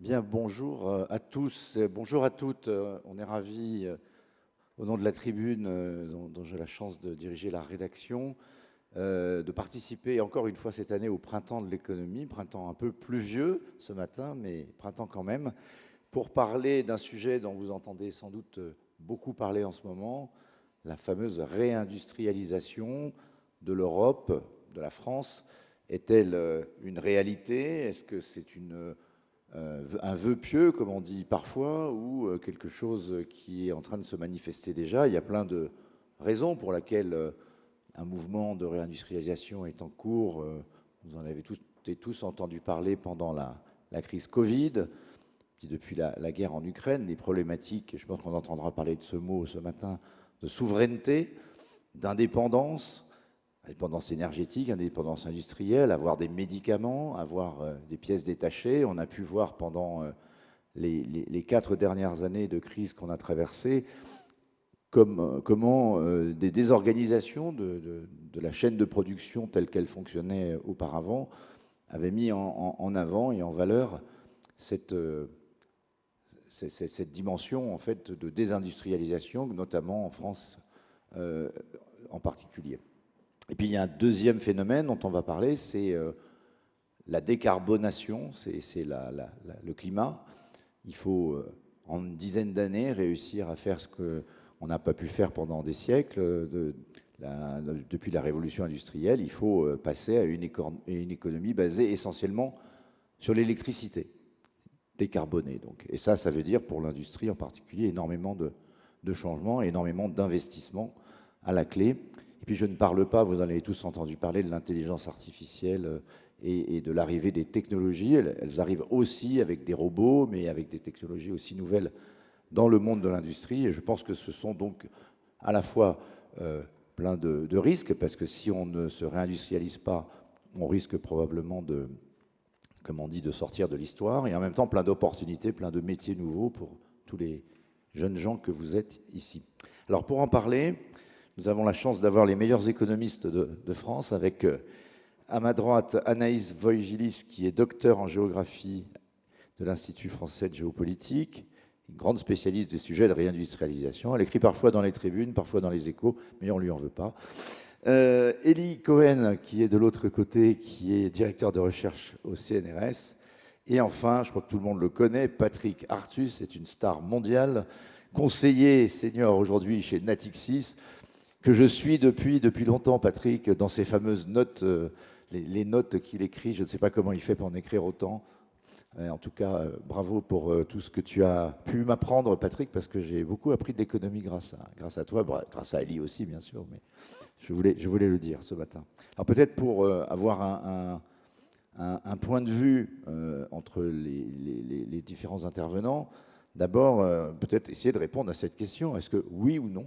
Bien, bonjour à tous, bonjour à toutes. On est ravis, au nom de la tribune dont j'ai la chance de diriger la rédaction, de participer encore une fois cette année au Printemps de l'économie, printemps un peu pluvieux ce matin, mais printemps quand même, pour parler d'un sujet dont vous entendez sans doute beaucoup parler en ce moment, la fameuse réindustrialisation de l'Europe, de la France. Est-elle une réalité? Est-ce que c'est un vœu pieux, comme on dit parfois, ou quelque chose qui est en train de se manifester déjà? Il y a plein de raisons pour lesquelles un mouvement de réindustrialisation est en cours. Vous en avez tous entendu parler pendant la crise Covid, puis depuis la guerre en Ukraine, les problématiques, je pense qu'on entendra parler de ce mot ce matin, de souveraineté, d'indépendance, indépendance énergétique, indépendance industrielle, avoir des médicaments, avoir des pièces détachées. On a pu voir pendant les 4 dernières années de crise qu'on a traversées comment des désorganisations de la chaîne de production telle qu'elle fonctionnait auparavant avaient mis en avant et en valeur cette dimension en fait de désindustrialisation, notamment en France en particulier. Et puis il y a un deuxième phénomène dont on va parler, c'est la décarbonation, c'est le climat. Il faut en une dizaine d'années réussir à faire ce qu'on n'a pas pu faire pendant des siècles. Depuis la révolution industrielle, il faut passer à une économie basée essentiellement sur l'électricité, décarbonée donc. Et ça veut dire pour l'industrie en particulier énormément de changements, énormément d'investissements à la clé. Et puis je ne parle pas, vous en avez tous entendu parler, de l'intelligence artificielle et de l'arrivée des technologies. Elles arrivent aussi avec des robots, mais avec des technologies aussi nouvelles dans le monde de l'industrie. Et je pense que ce sont donc à la fois plein de risques, parce que si on ne se réindustrialise pas, on risque probablement comme on dit, de sortir de l'histoire, et en même temps plein d'opportunités, plein de métiers nouveaux pour tous les jeunes gens que vous êtes ici. Alors pour en parler, nous avons la chance d'avoir les meilleurs économistes de France, avec à ma droite Anaïs Voigilis, qui est docteur en géographie de l'Institut français de géopolitique, une grande spécialiste des sujets de réindustrialisation. Elle écrit parfois dans les tribunes, parfois dans les échos, mais on ne lui en veut pas. Élie Cohen, qui est de l'autre côté, qui est directeur de recherche au CNRS. Et enfin, je crois que tout le monde le connaît, Patrick Artus est une star mondiale, conseiller senior aujourd'hui chez Natixis, que je suis depuis longtemps, Patrick, dans ses fameuses notes, les notes qu'il écrit. Je ne sais pas comment il fait pour en écrire autant. En tout cas, bravo pour tout ce que tu as pu m'apprendre, Patrick, parce que j'ai beaucoup appris de l'économie grâce à toi, grâce à Élie aussi, bien sûr, mais je voulais le dire ce matin. Alors peut-être pour avoir un point de vue entre les différents intervenants, d'abord, peut-être essayer de répondre à cette question. Est-ce que, oui ou non,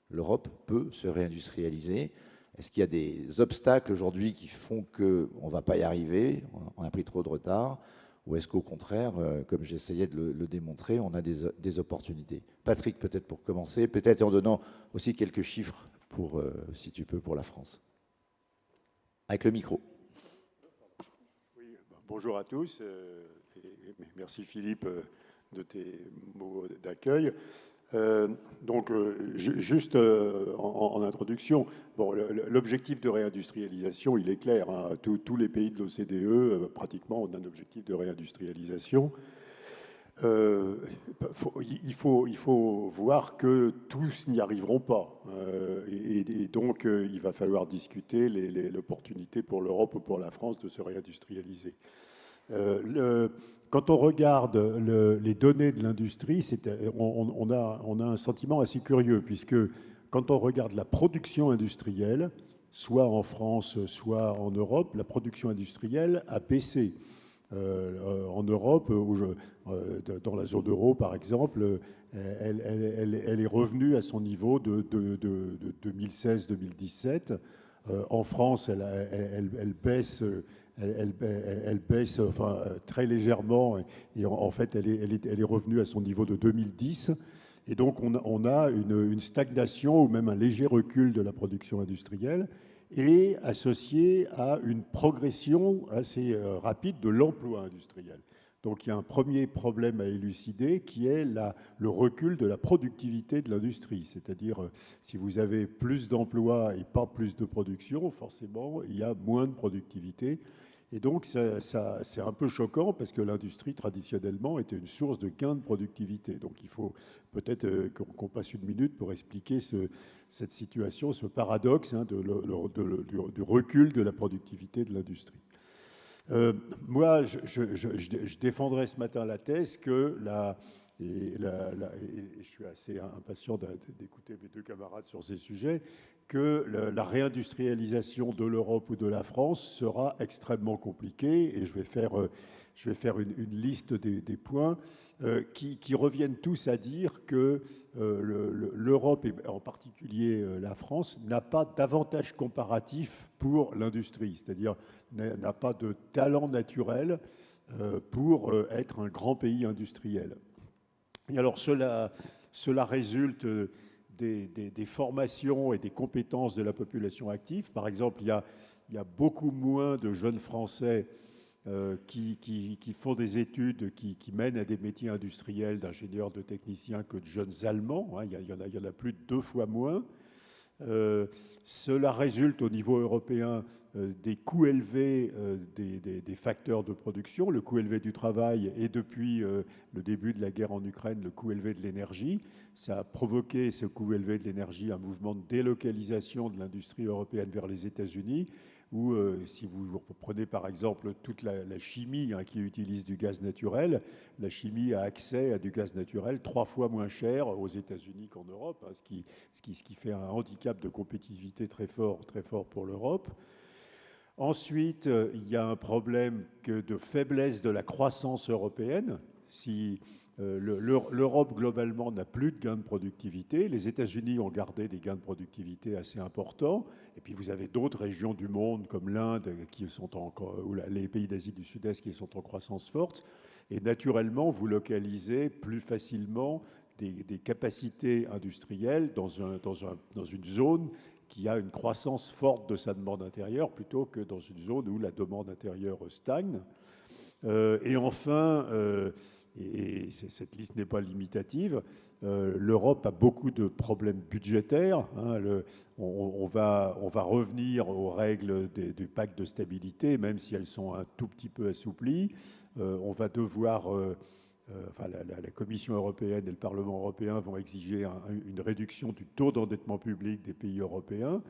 l'Europe peut se réindustrialiser? Est-ce qu'il y a des obstacles aujourd'hui qui font qu'on ne va pas y arriver, on a pris trop de retard? Ou est-ce qu'au contraire, comme j'essayais de le démontrer, on a des opportunités? Patrick, peut-être pour commencer, peut-être en donnant aussi quelques chiffres, si tu peux, pour la France. Avec le micro. Oui, bonjour à tous. Merci Philippe de tes mots d'accueil. Juste en introduction, bon, l'objectif de réindustrialisation, il est clair. Hein. Tous les pays de l'OCDE, pratiquement, ont un objectif de réindustrialisation. Il faut voir que tous n'y arriveront pas. Donc, il va falloir discuter l'opportunité pour l'Europe ou pour la France de se réindustrialiser. Quand on regarde les données de l'industrie, on a un sentiment assez curieux, puisque quand on regarde la production industrielle, soit en France, soit en Europe, la production industrielle a baissé. En Europe, dans la zone euro par exemple, elle est revenue à son niveau de 2016-2017. En France, elle baisse. Elle baisse enfin, très légèrement et en fait elle est revenue à son niveau de 2010 et donc on a une stagnation ou même un léger recul de la production industrielle et associé à une progression assez rapide de l'emploi industriel. Donc il y a un premier problème à élucider qui est le recul de la productivité de l'industrie. C'est-à-dire, si vous avez plus d'emplois et pas plus de production, forcément, il y a moins de productivité. Et donc, c'est un peu choquant parce que l'industrie, traditionnellement, était une source de gain de productivité. Donc, il faut peut-être qu'on passe une minute pour expliquer cette situation, ce paradoxe du recul de la productivité de l'industrie. Moi, je défendrai ce matin la thèse que et je suis assez impatient d'écouter mes deux camarades sur ces sujets, que la réindustrialisation de l'Europe ou de la France sera extrêmement compliquée. Et je vais faire une liste des points qui reviennent tous à dire que l'Europe, et en particulier la France, n'a pas d'avantage comparatif pour l'industrie, c'est-à-dire n'a pas de talent naturel pour être un grand pays industriel. Et alors cela résulte des formations et des compétences de la population active. Par exemple, il y a beaucoup moins de jeunes Français qui font des études, qui mènent à des métiers industriels d'ingénieurs, de techniciens que de jeunes Allemands. Hein. Il y en a plus de 2 fois moins. Cela résulte au niveau européen des coûts élevés des facteurs de production, le coût élevé du travail et depuis le début de la guerre en Ukraine, le coût élevé de l'énergie. Ça a provoqué, ce coût élevé de l'énergie, un mouvement de délocalisation de l'industrie européenne vers les États-Unis, où si vous prenez par exemple toute la chimie qui utilise du gaz naturel, la chimie a accès à du gaz naturel 3 fois moins cher aux États-Unis qu'en Europe, hein, ce qui fait un handicap de compétitivité très fort pour l'Europe. Ensuite, il y a un problème de faiblesse de la croissance européenne. Si l'Europe, globalement, n'a plus de gains de productivité, les États-Unis ont gardé des gains de productivité assez importants, et puis vous avez d'autres régions du monde, comme l'Inde, ou les pays d'Asie du Sud-Est, qui sont en croissance forte, et naturellement, vous localisez plus facilement des capacités industrielles dans une zone qui a une croissance forte de sa demande intérieure plutôt que dans une zone où la demande intérieure stagne. Et enfin, et cette liste n'est pas limitative, l'Europe a beaucoup de problèmes budgétaires. Hein, on va revenir aux règles du pacte de stabilité, même si elles sont un tout petit peu assouplies. On va devoir... la Commission européenne et le Parlement européen vont exiger une réduction du taux d'endettement public des pays européens.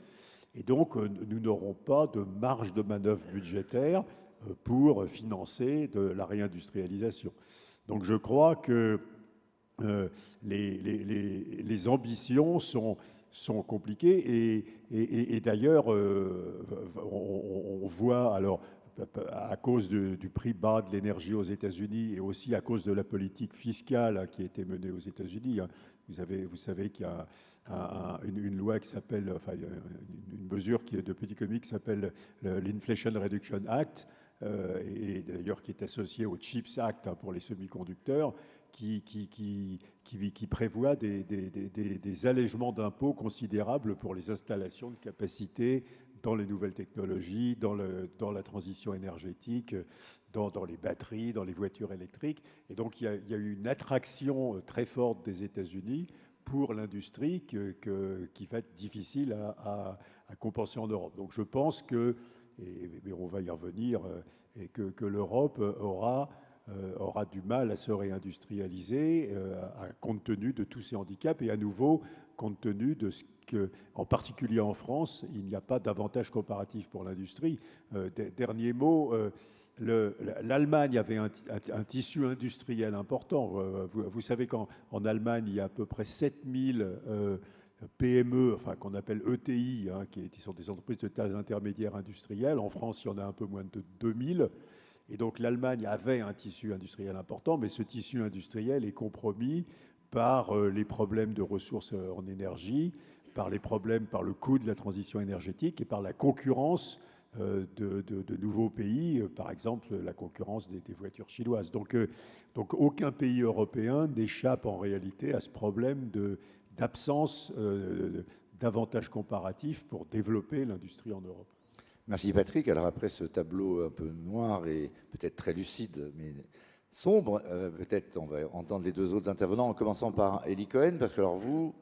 Et donc, nous n'aurons pas de marge de manœuvre budgétaire pour financer de la réindustrialisation. Donc, je crois que les ambitions sont compliquées. Et d'ailleurs, on voit... Alors, à cause du prix bas de l'énergie aux États-Unis et aussi à cause de la politique fiscale qui a été menée aux États-Unis. Vous savez qu'il y a une loi qui s'appelle, enfin une mesure de politique économique qui s'appelle l'Inflation Reduction Act, et d'ailleurs qui est associée au CHIPS Act pour les semi-conducteurs, qui prévoit des allègements d'impôts considérables pour les installations de capacité dans les nouvelles technologies, dans la transition énergétique, dans les batteries, dans les voitures électriques. Et donc, il y a eu une attraction très forte des États-Unis pour l'industrie qui va être difficile à compenser en Europe. Donc, je pense mais on va y revenir, et que l'Europe aura du mal à se réindustrialiser compte tenu de tous ces handicaps et à nouveau compte tenu de ce en particulier en France, il n'y a pas d'avantage comparatif pour l'industrie. Dernier mot, l'Allemagne avait un tissu industriel important. Vous savez qu'en Allemagne, il y a à peu près 7000 PME, enfin qu'on appelle ETI, qui sont des entreprises de taille intermédiaire industrielle. En France, il y en a un peu moins de 2000. Et donc l'Allemagne avait un tissu industriel important, mais ce tissu industriel est compromis par les problèmes de ressources en énergie, par le coût de la transition énergétique et par la concurrence de nouveaux pays, par exemple la concurrence des voitures chinoises. Donc aucun pays européen n'échappe en réalité à ce problème d'absence d'avantages comparatifs pour développer l'industrie en Europe. Merci Patrick. Alors après ce tableau un peu noir et peut-être très lucide, mais sombre. Peut-être on va entendre les deux autres intervenants en commençant par Elie Cohen, parce que alors vous,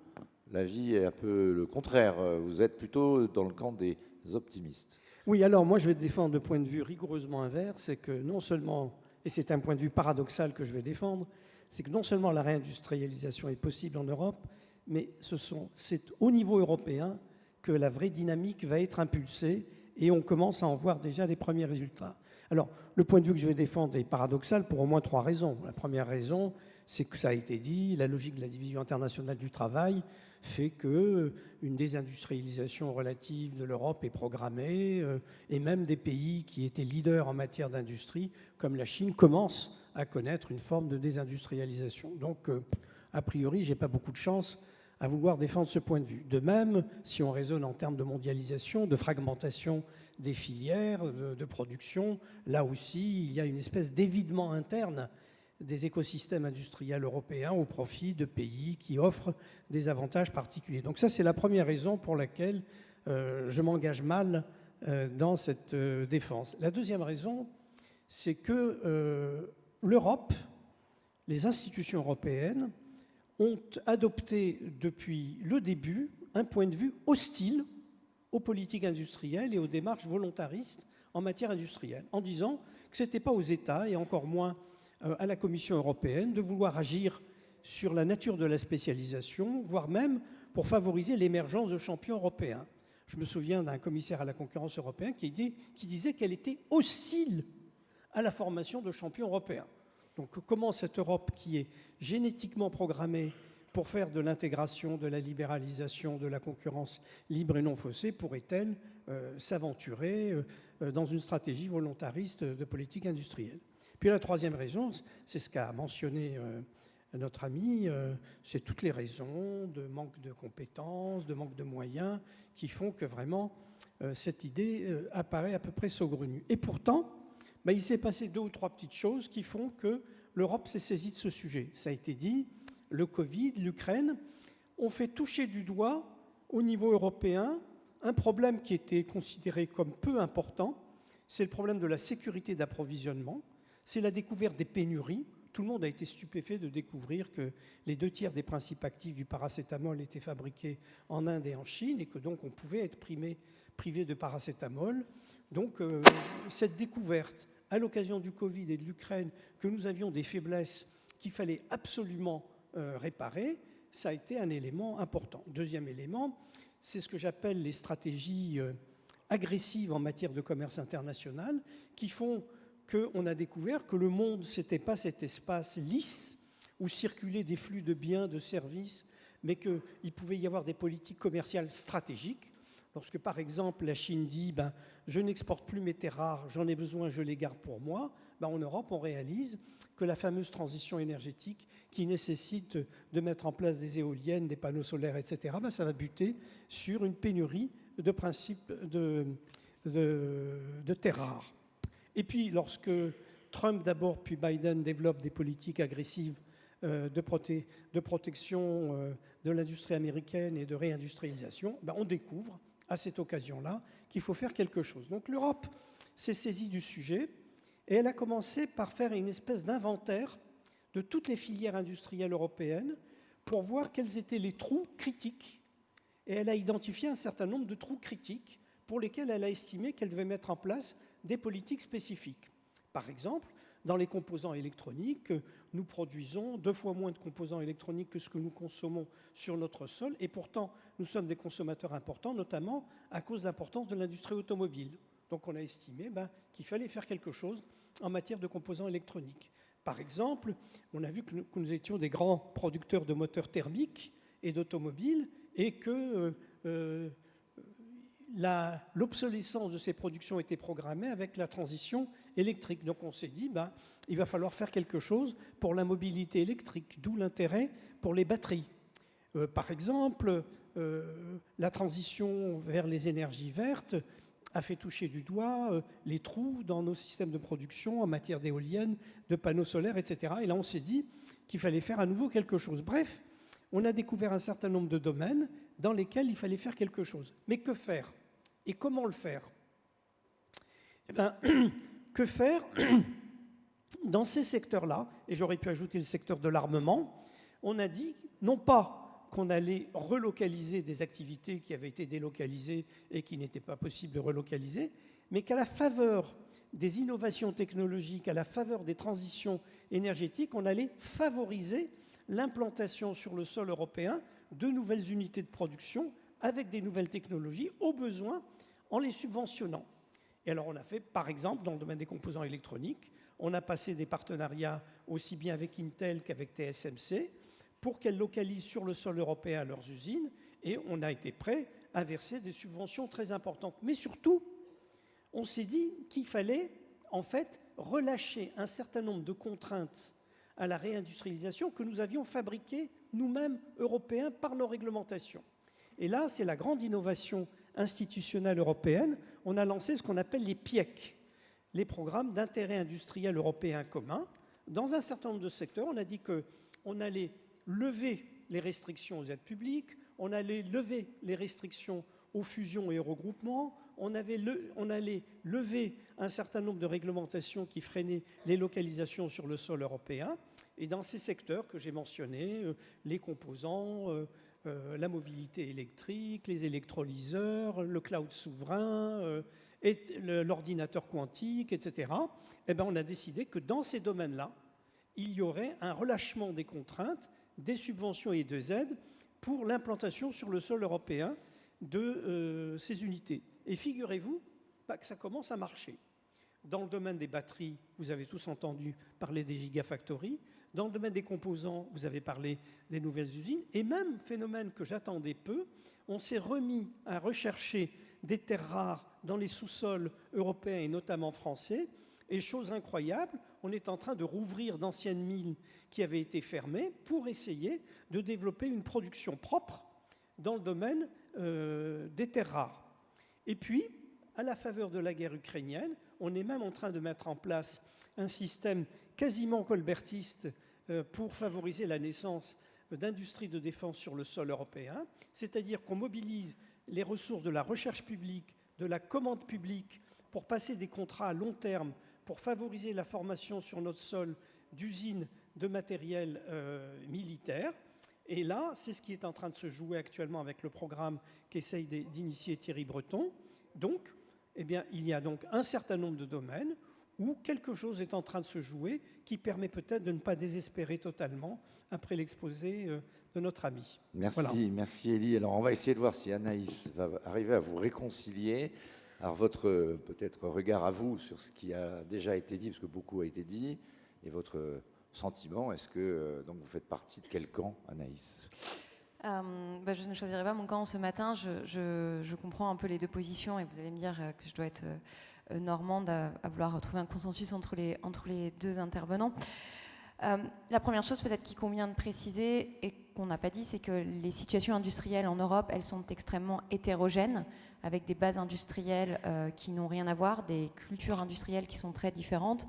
la vie est un peu le contraire. Vous êtes plutôt dans le camp des optimistes. Oui, alors moi je vais défendre le point de vue rigoureusement inverse, c'est que non seulement, et c'est un point de vue paradoxal que je vais défendre, c'est que non seulement la réindustrialisation est possible en Europe, mais c'est au niveau européen que la vraie dynamique va être impulsée et on commence à en voir déjà les premiers résultats. Alors, le point de vue que je vais défendre est paradoxal pour au moins 3 raisons. La première raison, c'est que ça a été dit, la logique de la division internationale du travail fait qu'une désindustrialisation relative de l'Europe est programmée et même des pays qui étaient leaders en matière d'industrie, comme la Chine, commencent à connaître une forme de désindustrialisation. Donc, a priori, je n'ai pas beaucoup de chance à vouloir défendre ce point de vue. De même, si on raisonne en termes de mondialisation, de fragmentation des filières de production, là aussi, il y a une espèce d'évidement interne des écosystèmes industriels européens au profit de pays qui offrent des avantages particuliers. Donc ça, c'est la première raison pour laquelle je m'engage mal dans cette défense. La deuxième raison, c'est que l'Europe, les institutions européennes, ont adopté depuis le début un point de vue hostile aux politiques industrielles et aux démarches volontaristes en matière industrielle, en disant que ce n'était pas aux États, et encore moins à la Commission européenne, de vouloir agir sur la nature de la spécialisation, voire même pour favoriser l'émergence de champions européens. Je me souviens d'un commissaire à la concurrence européen qui disait qu'elle était hostile à la formation de champions européens. Donc comment cette Europe qui est génétiquement programmée pour faire de l'intégration, de la libéralisation, de la concurrence libre et non faussée, pourrait-elle s'aventurer dans une stratégie volontariste de politique industrielle? Puis la troisième raison, c'est ce qu'a mentionné notre ami, c'est toutes les raisons de manque de compétences, de manque de moyens qui font que vraiment cette idée apparaît à peu près saugrenue. Et pourtant, il s'est passé 2 ou 3 petites choses qui font que l'Europe s'est saisie de ce sujet. Ça a été dit, le Covid, l'Ukraine, ont fait toucher du doigt au niveau européen un problème qui était considéré comme peu important, c'est le problème de la sécurité d'approvisionnement, c'est la découverte des pénuries. Tout le monde a été stupéfait de découvrir que les 2 tiers des principes actifs du paracétamol étaient fabriqués en Inde et en Chine et que donc on pouvait être privé de paracétamol. Donc cette découverte, à l'occasion du Covid et de l'Ukraine, que nous avions des faiblesses qu'il fallait absolument réparer, ça a été un élément important. Deuxième élément, c'est ce que j'appelle les stratégies agressives en matière de commerce international qui font qu'on a découvert que le monde, ce n'était pas cet espace lisse où circulaient des flux de biens, de services, mais qu'il pouvait y avoir des politiques commerciales stratégiques. Lorsque, par exemple, la Chine dit « je n'exporte plus mes terres rares, j'en ai besoin, je les garde pour moi », en Europe, on réalise que la fameuse transition énergétique qui nécessite de mettre en place des éoliennes, des panneaux solaires, etc., ça va buter sur une pénurie de principes de terres rares. Et puis, lorsque Trump d'abord, puis Biden développent des politiques agressives de protection de l'industrie américaine et de réindustrialisation, on découvre à cette occasion-là qu'il faut faire quelque chose. Donc l'Europe s'est saisie du sujet et elle a commencé par faire une espèce d'inventaire de toutes les filières industrielles européennes pour voir quels étaient les trous critiques. Et elle a identifié un certain nombre de trous critiques pour lesquels elle a estimé qu'elle devait mettre en place des politiques spécifiques. Par exemple, dans les composants électroniques, nous produisons 2 fois moins de composants électroniques que ce que nous consommons sur notre sol, et pourtant, nous sommes des consommateurs importants, notamment à cause de l'importance de l'industrie automobile. Donc on a estimé qu'il fallait faire quelque chose en matière de composants électroniques. Par exemple, on a vu que nous étions des grands producteurs de moteurs thermiques et d'automobiles, et que l'obsolescence de ces productions était programmée avec la transition électrique. Donc on s'est dit, il va falloir faire quelque chose pour la mobilité électrique, d'où l'intérêt pour les batteries. Par exemple, la transition vers les énergies vertes a fait toucher du doigt les trous dans nos systèmes de production en matière d'éoliennes, de panneaux solaires, etc. Et là, on s'est dit qu'il fallait faire à nouveau quelque chose. Bref, on a découvert un certain nombre de domaines dans lesquels il fallait faire quelque chose. Mais que faire ? Et comment le faire ? Que faire ? dans ces secteurs-là, et j'aurais pu ajouter le secteur de l'armement, on a dit non pas qu'on allait relocaliser des activités qui avaient été délocalisées et qui n'étaient pas possible de relocaliser, mais qu'à la faveur des innovations technologiques, à la faveur des transitions énergétiques, on allait favoriser l'implantation sur le sol européen de nouvelles unités de production avec des nouvelles technologies, au besoin en les subventionnant. Et alors on a fait, par exemple, dans le domaine des composants électroniques, on a passé des partenariats aussi bien avec Intel qu'avec TSMC pour qu'elles localisent sur le sol européen leurs usines, et on a été prêt à verser des subventions très importantes. Mais surtout, on s'est dit qu'il fallait en fait relâcher un certain nombre de contraintes à la réindustrialisation que nous avions fabriquées nous-mêmes, Européens, par nos réglementations. Et là, c'est la grande innovation institutionnelle européenne. On a lancé ce qu'on appelle les PIEC, les programmes d'intérêt industriel européen commun. Dans un certain nombre de secteurs, on a dit qu'on allait lever les restrictions aux aides publiques, on allait lever les restrictions aux fusions et aux regroupements, on allait lever un certain nombre de réglementations qui freinaient les localisations sur le sol européen. Et dans ces secteurs que j'ai mentionnés, les composants, la mobilité électrique, les électrolyseurs, le cloud souverain, l'ordinateur quantique, etc., eh bien, on a décidé que dans ces domaines-là, il y aurait un relâchement des contraintes, des subventions et des aides pour l'implantation sur le sol européen de ces unités. Et figurez-vous que ça commence à marcher. Dans le domaine des batteries, vous avez tous entendu parler des gigafactories. Dans le domaine des composants, vous avez parlé des nouvelles usines. Et même, phénomène que j'attendais peu, on s'est remis à rechercher des terres rares dans les sous-sols européens et notamment français. Et chose incroyable, on est en train de rouvrir d'anciennes mines qui avaient été fermées pour essayer de développer une production propre dans le domaine des terres rares. Et puis, à la faveur de la guerre ukrainienne, on est même en train de mettre en place un système quasiment colbertiste pour favoriser la naissance d'industries de défense sur le sol européen, c'est-à-dire qu'on mobilise les ressources de la recherche publique, de la commande publique, pour passer des contrats à long terme, pour favoriser la formation sur notre sol d'usines de matériel militaire. Et là, c'est ce qui est en train de se jouer actuellement avec le programme qu'essaye d'initier Thierry Breton. Donc, eh bien, il y a donc un certain nombre de domaines où quelque chose est en train de se jouer qui permet peut-être de ne pas désespérer totalement après l'exposé de notre ami. Merci, voilà. Merci Élie. Alors, on va essayer de voir si Anaïs va arriver à vous réconcilier. Alors, votre peut-être regard à vous sur ce qui a déjà été dit, parce que beaucoup a été dit, et votre sentiment, est-ce que donc vous faites partie de quel camp, Anaïs ? Je ne choisirai pas mon camp ce matin. Je comprends un peu les deux positions et vous allez me dire que je dois être normande à vouloir trouver un consensus entre les deux intervenants. La première chose peut-être qu'il convient de préciser et qu'on n'a pas dit, c'est que les situations industrielles en Europe, elles sont extrêmement hétérogènes, avec des bases industrielles qui n'ont rien à voir, des cultures industrielles qui sont très différentes.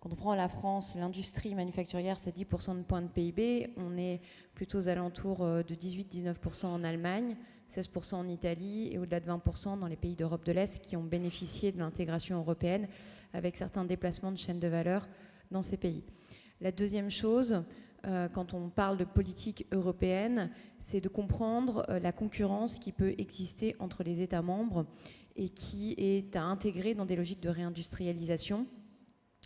Quand on prend la France, l'industrie manufacturière, c'est 10% de points de PIB. On est plutôt aux alentours de 18-19% en Allemagne, 16% en Italie et au-delà de 20% dans les pays d'Europe de l'Est qui ont bénéficié de l'intégration européenne avec certains déplacements de chaînes de valeur dans ces pays. La deuxième chose, quand on parle de politique européenne, c'est de comprendre la concurrence qui peut exister entre les États membres et qui est à intégrer dans des logiques de réindustrialisation.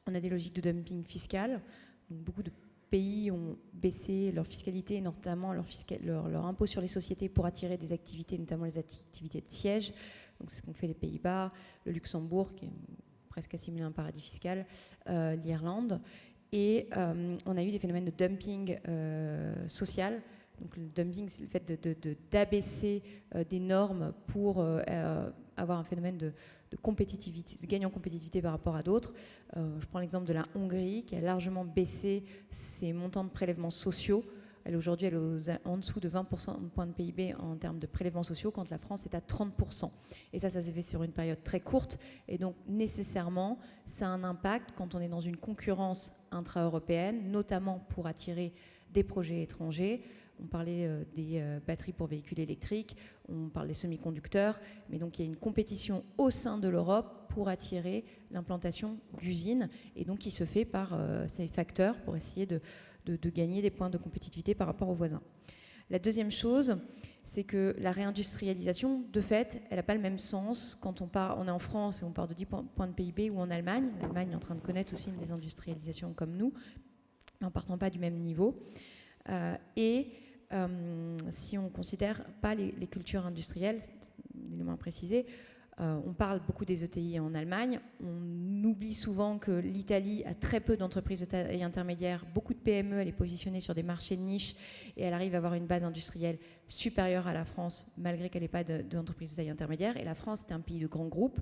On a des logiques de dumping fiscal. Donc, beaucoup de pays ont baissé leur fiscalité et notamment leur impôt sur les sociétés pour attirer des activités, notamment les activités de siège. Donc, c'est ce qu'ont fait les Pays-Bas, le Luxembourg, qui est presque assimilé à un paradis fiscal, l'Irlande. Et on a eu des phénomènes de dumping social. Donc, le dumping, c'est le fait d'abaisser des normes pour avoir un phénomène de compétitivité, de gain en compétitivité par rapport à d'autres. Je prends l'exemple de la Hongrie qui a largement baissé ses montants de prélèvements sociaux. Aujourd'hui, elle est en dessous de 20% de points de PIB en termes de prélèvements sociaux, quand la France est à 30%. Et ça s'est fait sur une période très courte. Et donc, nécessairement, ça a un impact quand on est dans une concurrence intra-européenne, notamment pour attirer des projets étrangers. On parlait des batteries pour véhicules électriques, on parle des semi-conducteurs, mais donc il y a une compétition au sein de l'Europe pour attirer l'implantation d'usines, et donc qui se fait par ces facteurs pour essayer de gagner des points de compétitivité par rapport aux voisins. La deuxième chose, c'est que la réindustrialisation, de fait, elle n'a pas le même sens quand on est en France et on part de 10 points de PIB, ou en Allemagne. L'Allemagne est en train de connaître aussi une désindustrialisation comme nous, en partant pas du même niveau. Si on ne considère pas les cultures industrielles, l'élément à préciser, on parle beaucoup des ETI en Allemagne. On oublie souvent que l'Italie a très peu d'entreprises de taille intermédiaire, beaucoup de PME, elle est positionnée sur des marchés de niche et elle arrive à avoir une base industrielle supérieure à la France, malgré qu'elle n'ait pas d'entreprises de taille intermédiaire. Et la France, c'est un pays de grands groupes.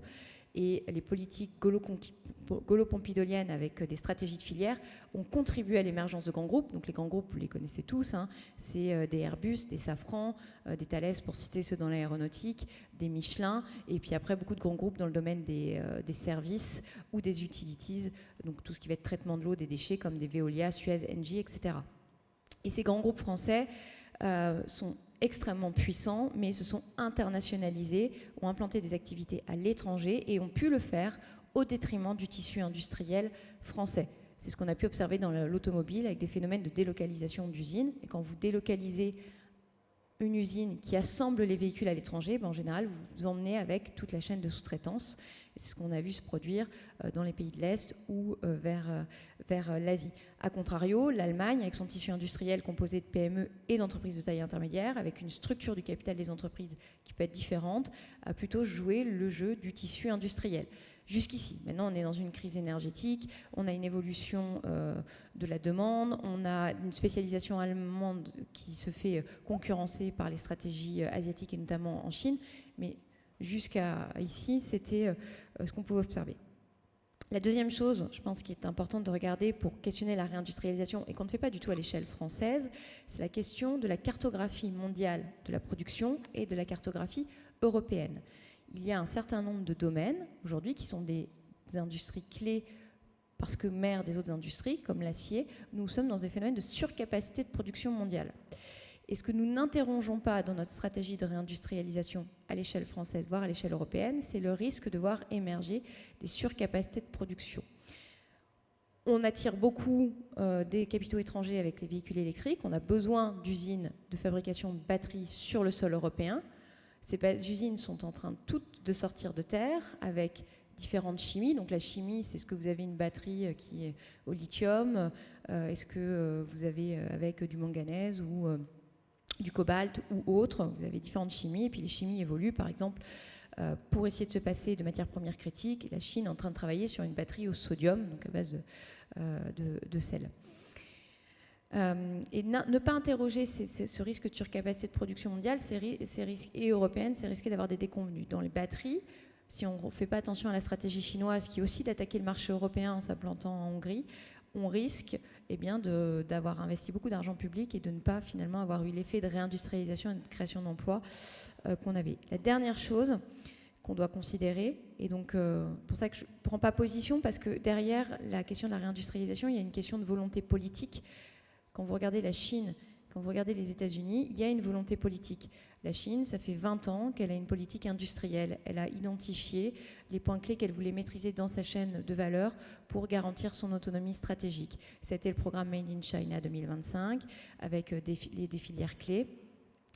Et les politiques gaulo-pompidoliennes avec des stratégies de filière ont contribué à l'émergence de grands groupes. Donc les grands groupes, vous les connaissez tous, hein. C'est des Airbus, des Safran, des Thales, pour citer ceux dans l'aéronautique, des Michelin, et puis après beaucoup de grands groupes dans le domaine des services ou des utilities, donc tout ce qui va être traitement de l'eau, des déchets, comme des Veolia, Suez, Engie, etc. Et ces grands groupes français sont extrêmement puissants, mais se sont internationalisés, ont implanté des activités à l'étranger et ont pu le faire au détriment du tissu industriel français. C'est ce qu'on a pu observer dans l'automobile avec des phénomènes de délocalisation d'usines. Et quand vous délocalisez une usine qui assemble les véhicules à l'étranger, en général, vous emmenez avec toute la chaîne de sous-traitance. C'est ce qu'on a vu se produire dans les pays de l'Est ou vers l'Asie. A contrario, l'Allemagne, avec son tissu industriel composé de PME et d'entreprises de taille intermédiaire, avec une structure du capital des entreprises qui peut être différente, a plutôt joué le jeu du tissu industriel. Jusqu'ici. Maintenant, on est dans une crise énergétique, on a une évolution de la demande, on a une spécialisation allemande qui se fait concurrencer par les stratégies asiatiques et notamment en Chine, mais jusqu'à ici, c'était ce qu'on pouvait observer. La deuxième chose, je pense, qui est importante de regarder pour questionner la réindustrialisation et qu'on ne fait pas du tout à l'échelle française, c'est la question de la cartographie mondiale de la production et de la cartographie européenne. Il y a un certain nombre de domaines aujourd'hui qui sont des industries clés parce que mères des autres industries, comme l'acier. Nous sommes dans des phénomènes de surcapacité de production mondiale. Et ce que nous n'interrogeons pas dans notre stratégie de réindustrialisation à l'échelle française, voire à l'échelle européenne, c'est le risque de voir émerger des surcapacités de production. On attire beaucoup des capitaux étrangers avec les véhicules électriques. On a besoin d'usines de fabrication de batteries sur le sol européen. Ces usines sont en train toutes de sortir de terre avec différentes chimies. Donc la chimie, c'est ce que vous avez une batterie qui est au lithium, est-ce que vous avez avec du manganèse ou du cobalt ou autre. Vous avez différentes chimies et puis les chimies évoluent. Par exemple, pour essayer de se passer de matières premières critiques, la Chine est en train de travailler sur une batterie au sodium, donc à base de sel. Et ne pas interroger ce risque de surcapacité de production mondiale et européenne, c'est risquer d'avoir des déconvenues. Dans les batteries, si on ne fait pas attention à la stratégie chinoise qui est aussi d'attaquer le marché européen en s'implantant en Hongrie, on risque d'avoir investi beaucoup d'argent public et de ne pas finalement avoir eu l'effet de réindustrialisation et de création d'emplois qu'on avait. La dernière chose qu'on doit considérer, et donc pour ça que je ne prends pas position, parce que derrière la question de la réindustrialisation, il y a une question de volonté politique. Quand vous regardez la Chine, quand vous regardez les États-Unis, il y a une volonté politique. La Chine, ça fait 20 ans qu'elle a une politique industrielle. Elle a identifié les points clés qu'elle voulait maîtriser dans sa chaîne de valeur pour garantir son autonomie stratégique. C'était le programme Made in China 2025, avec des filières clés.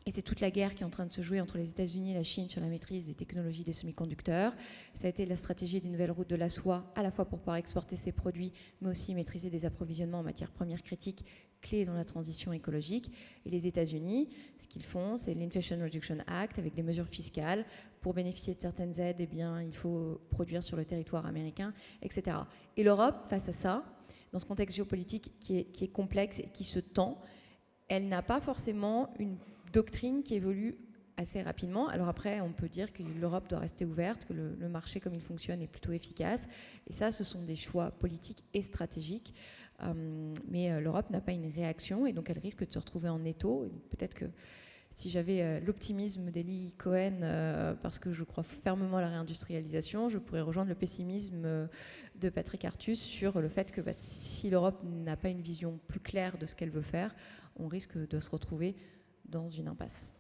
Et c'est toute la guerre qui est en train de se jouer entre les États-Unis et la Chine sur la maîtrise des technologies des semi-conducteurs. Ça a été la stratégie des nouvelles routes de la soie, à la fois pour pouvoir exporter ses produits, mais aussi maîtriser des approvisionnements en matières premières critiques clés dans la transition écologique. Et les États-Unis, ce qu'ils font, c'est l'Inflation Reduction Act, avec des mesures fiscales. Pour bénéficier de certaines aides, eh bien, il faut produire sur le territoire américain, etc. Et l'Europe, face à ça, dans ce contexte géopolitique qui est complexe et qui se tend, elle n'a pas forcément une doctrine qui évolue assez rapidement. Alors après, on peut dire que l'Europe doit rester ouverte, que le marché comme il fonctionne est plutôt efficace. Et ça, ce sont des choix politiques et stratégiques. Mais l'Europe n'a pas une réaction et donc elle risque de se retrouver en étau. Peut-être que si j'avais l'optimisme d'Eli Cohen, parce que je crois fermement à la réindustrialisation, je pourrais rejoindre le pessimisme de Patrick Artus sur le fait que si l'Europe n'a pas une vision plus claire de ce qu'elle veut faire, on risque de se retrouver dans une impasse.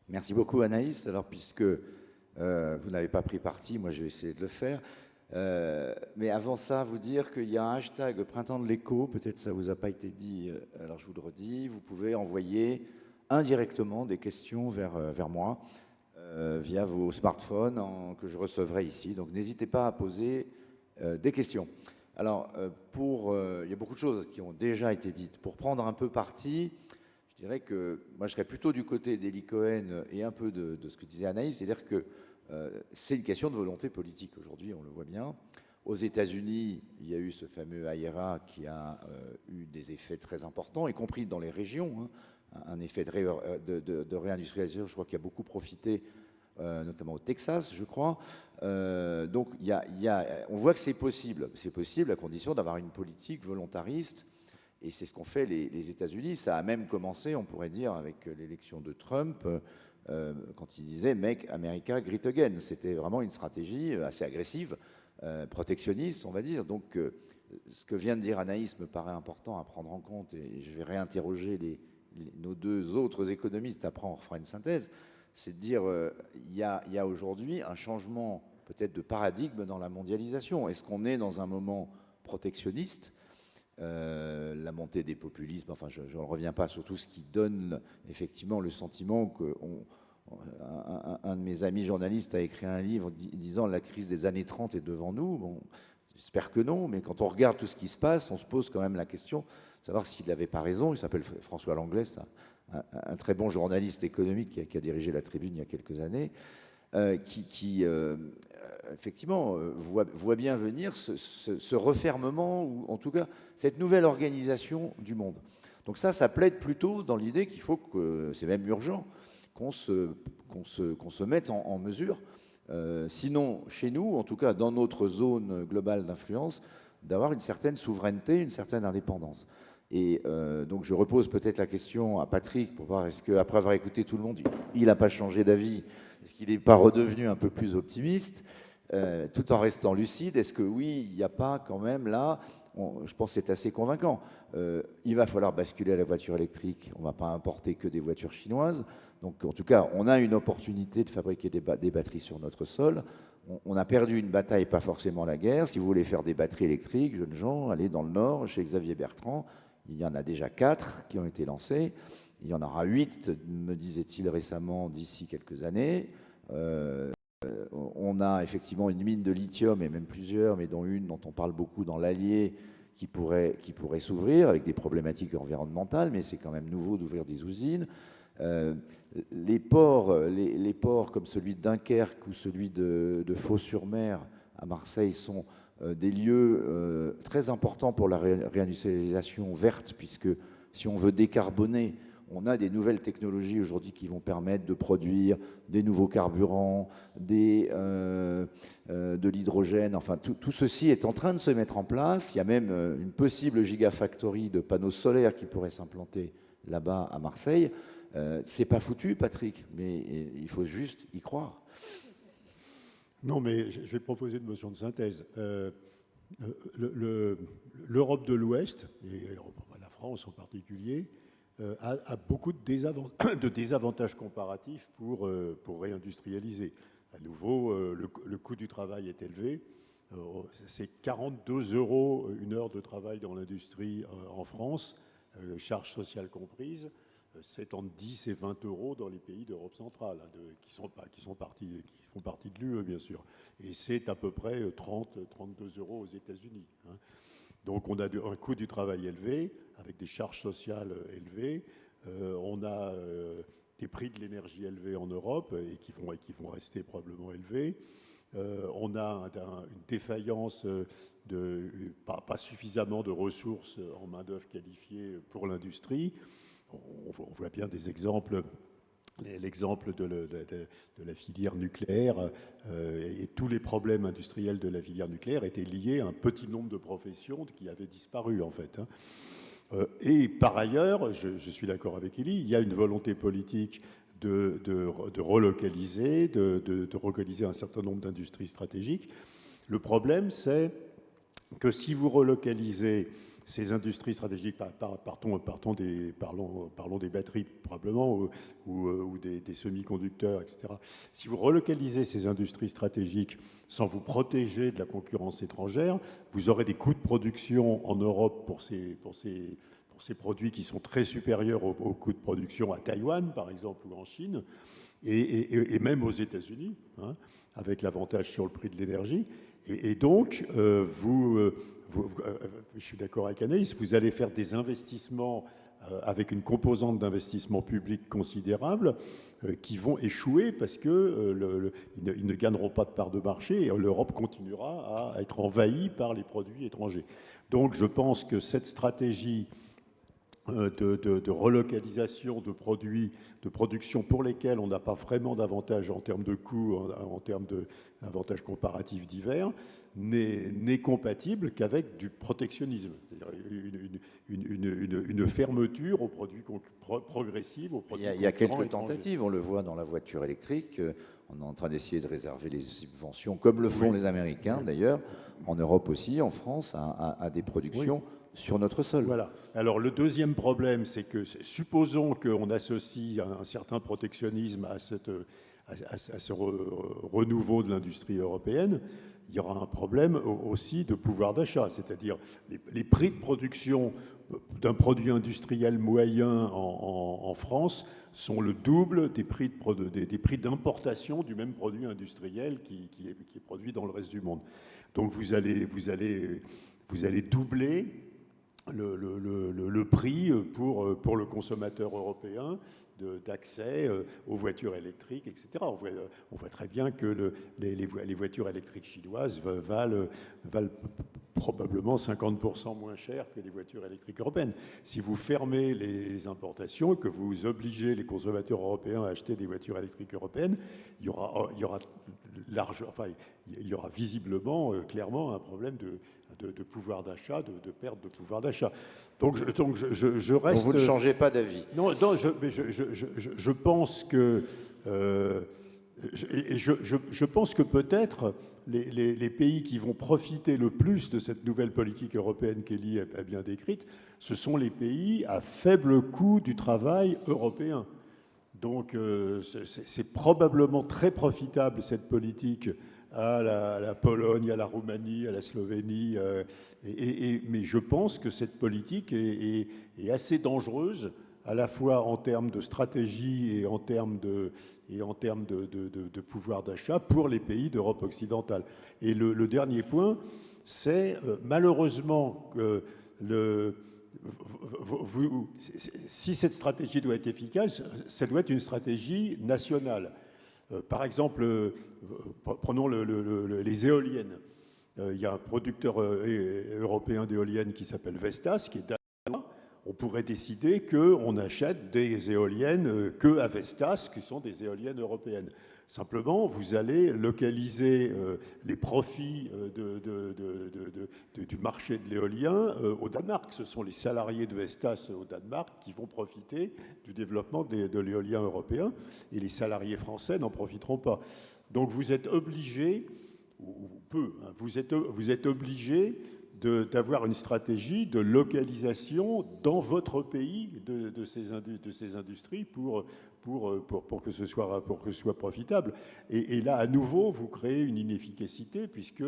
Merci beaucoup Anaïs. Alors puisque vous n'avez pas pris parti, moi je vais essayer de le faire. Mais avant ça, vous dire qu'il y a un hashtag Printemps de l'écho, peut-être ça ne vous a pas été dit, alors je vous le redis, vous pouvez envoyer indirectement des questions vers moi via vos smartphones que je recevrai ici. Donc n'hésitez pas à poser des questions. Alors, il y a beaucoup de choses qui ont déjà été dites. Pour prendre un peu parti, je dirais que moi je serais plutôt du côté d'Eli Cohen et un peu de ce que disait Anaïs, c'est-à-dire que c'est une question de volonté politique aujourd'hui, on le voit bien. Aux États-Unis, il y a eu ce fameux IRA qui a eu des effets très importants, y compris dans les régions, hein, un effet de réindustrialisation, je crois, qui a beaucoup profité, notamment au Texas, je crois. Donc, on voit que c'est possible à condition d'avoir une politique volontariste, et c'est ce qu'ont fait les États-Unis. Ça a même commencé, on pourrait dire, avec l'élection de Trump, quand il disait « Make America Great Again ». C'était vraiment une stratégie assez agressive, protectionniste, on va dire. Donc, ce que vient de dire Anaïs me paraît important à prendre en compte, et je vais réinterroger nos deux autres économistes, après on refera une synthèse, c'est de dire il y a aujourd'hui un changement peut-être de paradigme dans la mondialisation. Est-ce qu'on est dans un moment protectionniste, la montée des populismes, enfin je ne reviens pas sur tout ce qui donne effectivement le sentiment que un de mes amis journalistes a écrit un livre disant la crise des années 30 est devant nous. Bon, j'espère que non, mais quand on regarde tout ce qui se passe, on se pose quand même la question de savoir s'il n'avait pas raison. Il s'appelle François Langlais, un très bon journaliste économique qui a dirigé la Tribune il y a quelques années, qui effectivement voit bien venir ce refermement, ou en tout cas cette nouvelle organisation du monde. Donc ça plaide plutôt dans l'idée qu'il faut que, c'est même urgent, qu'on se mette en mesure, sinon chez nous, en tout cas dans notre zone globale d'influence, d'avoir une certaine souveraineté, une certaine indépendance. Et donc je repose peut-être la question à Patrick pour voir est-ce qu'après avoir écouté tout le monde, il n'a pas changé d'avis, est-ce qu'il n'est pas redevenu un peu plus optimiste, tout en restant lucide. Est-ce que oui, il n'y a pas quand même là, je pense que c'est assez convaincant, il va falloir basculer à la voiture électrique, on ne va pas importer que des voitures chinoises. Donc en tout cas, on a une opportunité de fabriquer des batteries sur notre sol. On a perdu une bataille, pas forcément la guerre. Si vous voulez faire des batteries électriques, jeunes gens, allez dans le Nord, chez Xavier Bertrand. Il y en a déjà 4 qui ont été lancés. Il y en aura 8, me disait-il récemment, d'ici quelques années. On a effectivement une mine de lithium, et même plusieurs, mais dont une dont on parle beaucoup dans l'Allier, qui pourrait s'ouvrir avec des problématiques environnementales, mais c'est quand même nouveau d'ouvrir des usines. Les ports comme celui de Dunkerque ou celui de Fos-sur-Mer à Marseille sont des lieux très importants pour la réindustrialisation verte, puisque si on veut décarboner, on a des nouvelles technologies aujourd'hui qui vont permettre de produire des nouveaux carburants, de l'hydrogène. Enfin, tout ceci est en train de se mettre en place. Il y a même une possible gigafactory de panneaux solaires qui pourrait s'implanter là-bas à Marseille. C'est pas foutu, Patrick, mais il faut juste y croire. Non, mais je vais proposer une motion de synthèse. L'Europe de l'Ouest, et la France en particulier, a beaucoup de désavantages comparatifs pour réindustrialiser. À nouveau, le coût du travail est élevé. C'est 42 € une heure de travail dans l'industrie en France, charges sociales comprises. C'est entre 10 et 20 € dans les pays d'Europe centrale, qui font partie de l'UE, bien sûr. Et c'est à peu près 32 € aux États-Unis. Hein. Donc on a un coût du travail élevé, avec des charges sociales élevées. On a des prix de l'énergie élevés en Europe, et qui vont rester probablement élevés. On a une défaillance pas suffisamment de ressources en main-d'œuvre qualifiée pour l'industrie. On voit bien des exemples, l'exemple de la filière nucléaire, et tous les problèmes industriels de la filière nucléaire étaient liés à un petit nombre de professions qui avaient disparu, en fait. Et par ailleurs, je suis d'accord avec Élie, il y a une volonté politique de relocaliser, de relocaliser un certain nombre d'industries stratégiques. Le problème, c'est que si vous relocalisez ces industries stratégiques, parlons des batteries probablement, ou des semi-conducteurs, etc. Si vous relocalisez ces industries stratégiques sans vous protéger de la concurrence étrangère, vous aurez des coûts de production en Europe pour ces produits qui sont très supérieurs aux coûts de production à Taïwan, par exemple, ou en Chine, et même aux États-Unis, hein, avec l'avantage sur le prix de l'énergie. Et donc, je suis d'accord avec Anaïs, vous allez faire des investissements avec une composante d'investissement public considérable qui vont échouer parce qu'ils ne gagneront pas de part de marché et l'Europe continuera à être envahie par les produits étrangers. Donc, je pense que cette stratégie de relocalisation de produits, de production pour lesquels on n'a pas vraiment d'avantage en termes de coûts, en termes d'avantages comparatifs divers, n'est compatible qu'avec du protectionnisme, c'est-à-dire une fermeture aux produits progressive. Aux produits il y a quelques tentatives, on le voit dans la voiture électrique, on est en train d'essayer de réserver les subventions, comme le font les Américains d'ailleurs, en Europe aussi, en France, à des productions sur notre sol. Voilà. Alors le deuxième problème, c'est que supposons qu'on associe un certain protectionnisme à ce renouveau de l'industrie européenne, il y aura un problème aussi de pouvoir d'achat, c'est-à-dire les prix de production d'un produit industriel moyen en France sont le double des prix d'importation du même produit industriel qui est produit dans le reste du monde. Donc vous allez doubler le prix pour le consommateur européen d'accès aux voitures électriques, etc. On voit très bien que les voitures électriques chinoises valent probablement 50% moins cher que les voitures électriques européennes. Si vous fermez les importations et que vous obligez les consommateurs européens à acheter des voitures électriques européennes, il y aura visiblement, clairement, un problème de pouvoir d'achat, de perte de pouvoir d'achat. Donc je reste... Donc vous ne changez pas d'avis. Non, je pense que... je pense que peut-être les pays qui vont profiter le plus de cette nouvelle politique européenne qu'Elie a bien décrite, ce sont les pays à faible coût du travail européen. Donc c'est probablement très profitable cette politique à la Pologne, à la Roumanie, à la Slovénie, mais je pense que cette politique est assez dangereuse, à la fois en termes de stratégie et en termes de pouvoir d'achat pour les pays d'Europe occidentale. Et le dernier point, c'est malheureusement que si cette stratégie doit être efficace, ça doit être une stratégie nationale. Par exemple, prenons les éoliennes. Il y a un producteur européen d'éoliennes qui s'appelle Vestas, qui est danois. On pourrait décider qu'on achète des éoliennes qu'à Vestas, qui sont des éoliennes européennes. Simplement, vous allez localiser les profits du marché de l'éolien au Danemark. Ce sont les salariés de Vestas au Danemark qui vont profiter du développement de l'éolien européen et les salariés français n'en profiteront pas. Donc vous êtes obligé, vous êtes obligé d'avoir une stratégie de localisation dans votre pays de ces industries pour que ce soit profitable. Et là, à nouveau, vous créez une inefficacité puisque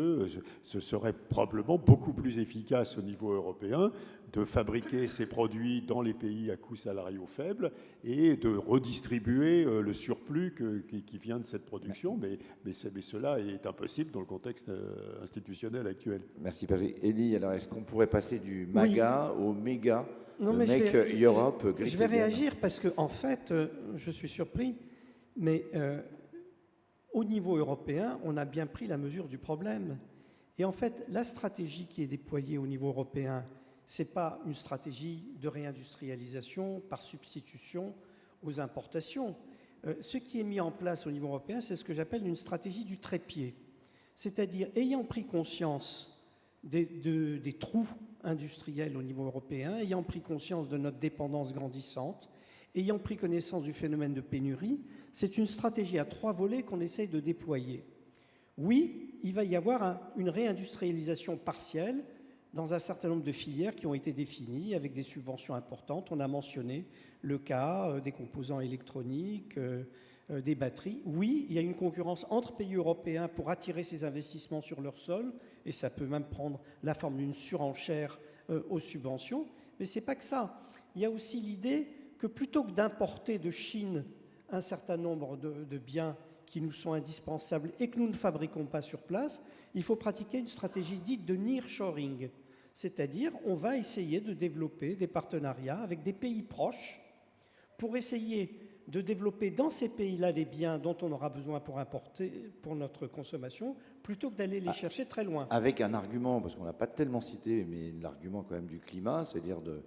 ce serait probablement beaucoup plus efficace au niveau européen de fabriquer ces produits dans les pays à coûts salariaux faibles et de redistribuer le surplus qui vient de cette production. Mais cela est impossible dans le contexte institutionnel actuel. Merci, Patrick. Elie, alors est-ce qu'on pourrait passer du MAGA au méga, non, mais Make Europe Great Je vais Again. réagir parce que, en fait, je suis surpris, mais au niveau européen, on a bien pris la mesure du problème. Et en fait, la stratégie qui est déployée au niveau européen, ce n'est pas une stratégie de réindustrialisation par substitution aux importations. Ce qui est mis en place au niveau européen, c'est ce que j'appelle une stratégie du trépied. C'est-à-dire, ayant pris conscience des trous industriels au niveau européen, ayant pris conscience de notre dépendance grandissante, Ayant pris connaissance du phénomène de pénurie, c'est une stratégie à 3 volets qu'on essaye de déployer. Oui, il va y avoir une réindustrialisation partielle dans un certain nombre de filières qui ont été définies avec des subventions importantes. On a mentionné le cas des composants électroniques, des batteries. Oui, il y a une concurrence entre pays européens pour attirer ces investissements sur leur sol, et ça peut même prendre la forme d'une surenchère aux subventions. Mais ce n'est pas que ça. Il y a aussi l'idée que plutôt que d'importer de Chine un certain nombre de biens qui nous sont indispensables et que nous ne fabriquons pas sur place, il faut pratiquer une stratégie dite de nearshoring. C'est-à-dire, on va essayer de développer des partenariats avec des pays proches pour essayer de développer dans ces pays-là les biens dont on aura besoin pour importer, pour notre consommation, plutôt que d'aller les chercher très loin. Avec un argument, parce qu'on n'a pas tellement cité, mais l'argument quand même du climat, c'est-à-dire de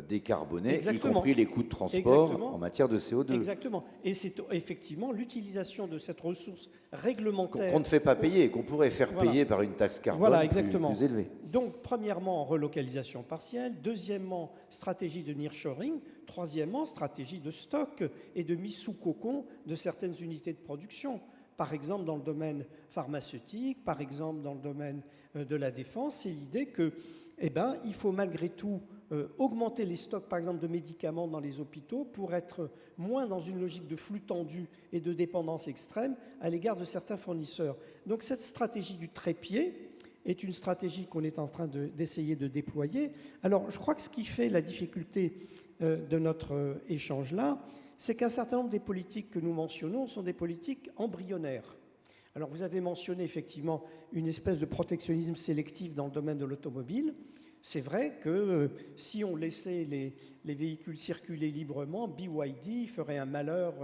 décarboner, Exactement. y compris les coûts de transport Exactement. en matière de CO2. Exactement. Et c'est effectivement l'utilisation de cette ressource réglementaire Qu'on ne fait pas payer, qu'on pourrait faire payer par une taxe carbone plus élevée. Donc, premièrement, relocalisation partielle. Deuxièmement, stratégie de nearshoring. Troisièmement, stratégie de stock et de mise sous cocon de certaines unités de production. Par exemple, dans le domaine pharmaceutique, par exemple, dans le domaine de la défense, c'est l'idée que, il faut malgré tout augmenter les stocks, par exemple, de médicaments dans les hôpitaux pour être moins dans une logique de flux tendu et de dépendance extrême à l'égard de certains fournisseurs. Donc cette stratégie du trépied est une stratégie qu'on est en train d'essayer de déployer. Alors je crois que ce qui fait la difficulté de notre échange là, c'est qu'un certain nombre des politiques que nous mentionnons sont des politiques embryonnaires. Alors vous avez mentionné effectivement une espèce de protectionnisme sélectif dans le domaine de l'automobile. C'est vrai que si on laissait les véhicules circuler librement, BYD ferait un malheur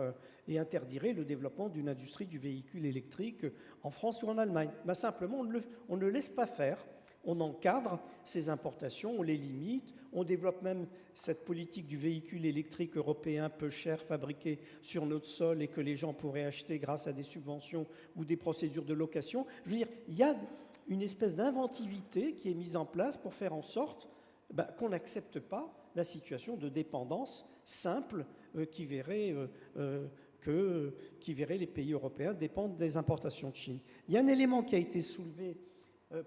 et interdirait le développement d'une industrie du véhicule électrique en France ou en Allemagne. Ben simplement, on ne laisse pas faire. On encadre ces importations, on les limite, on développe même cette politique du véhicule électrique européen peu cher, fabriqué sur notre sol et que les gens pourraient acheter grâce à des subventions ou des procédures de location. Je veux dire, il y a une espèce d'inventivité qui est mise en place pour faire en sorte qu'on n'accepte pas la situation de dépendance simple qui verrait les pays européens dépendre des importations de Chine. Il y a un élément qui a été soulevé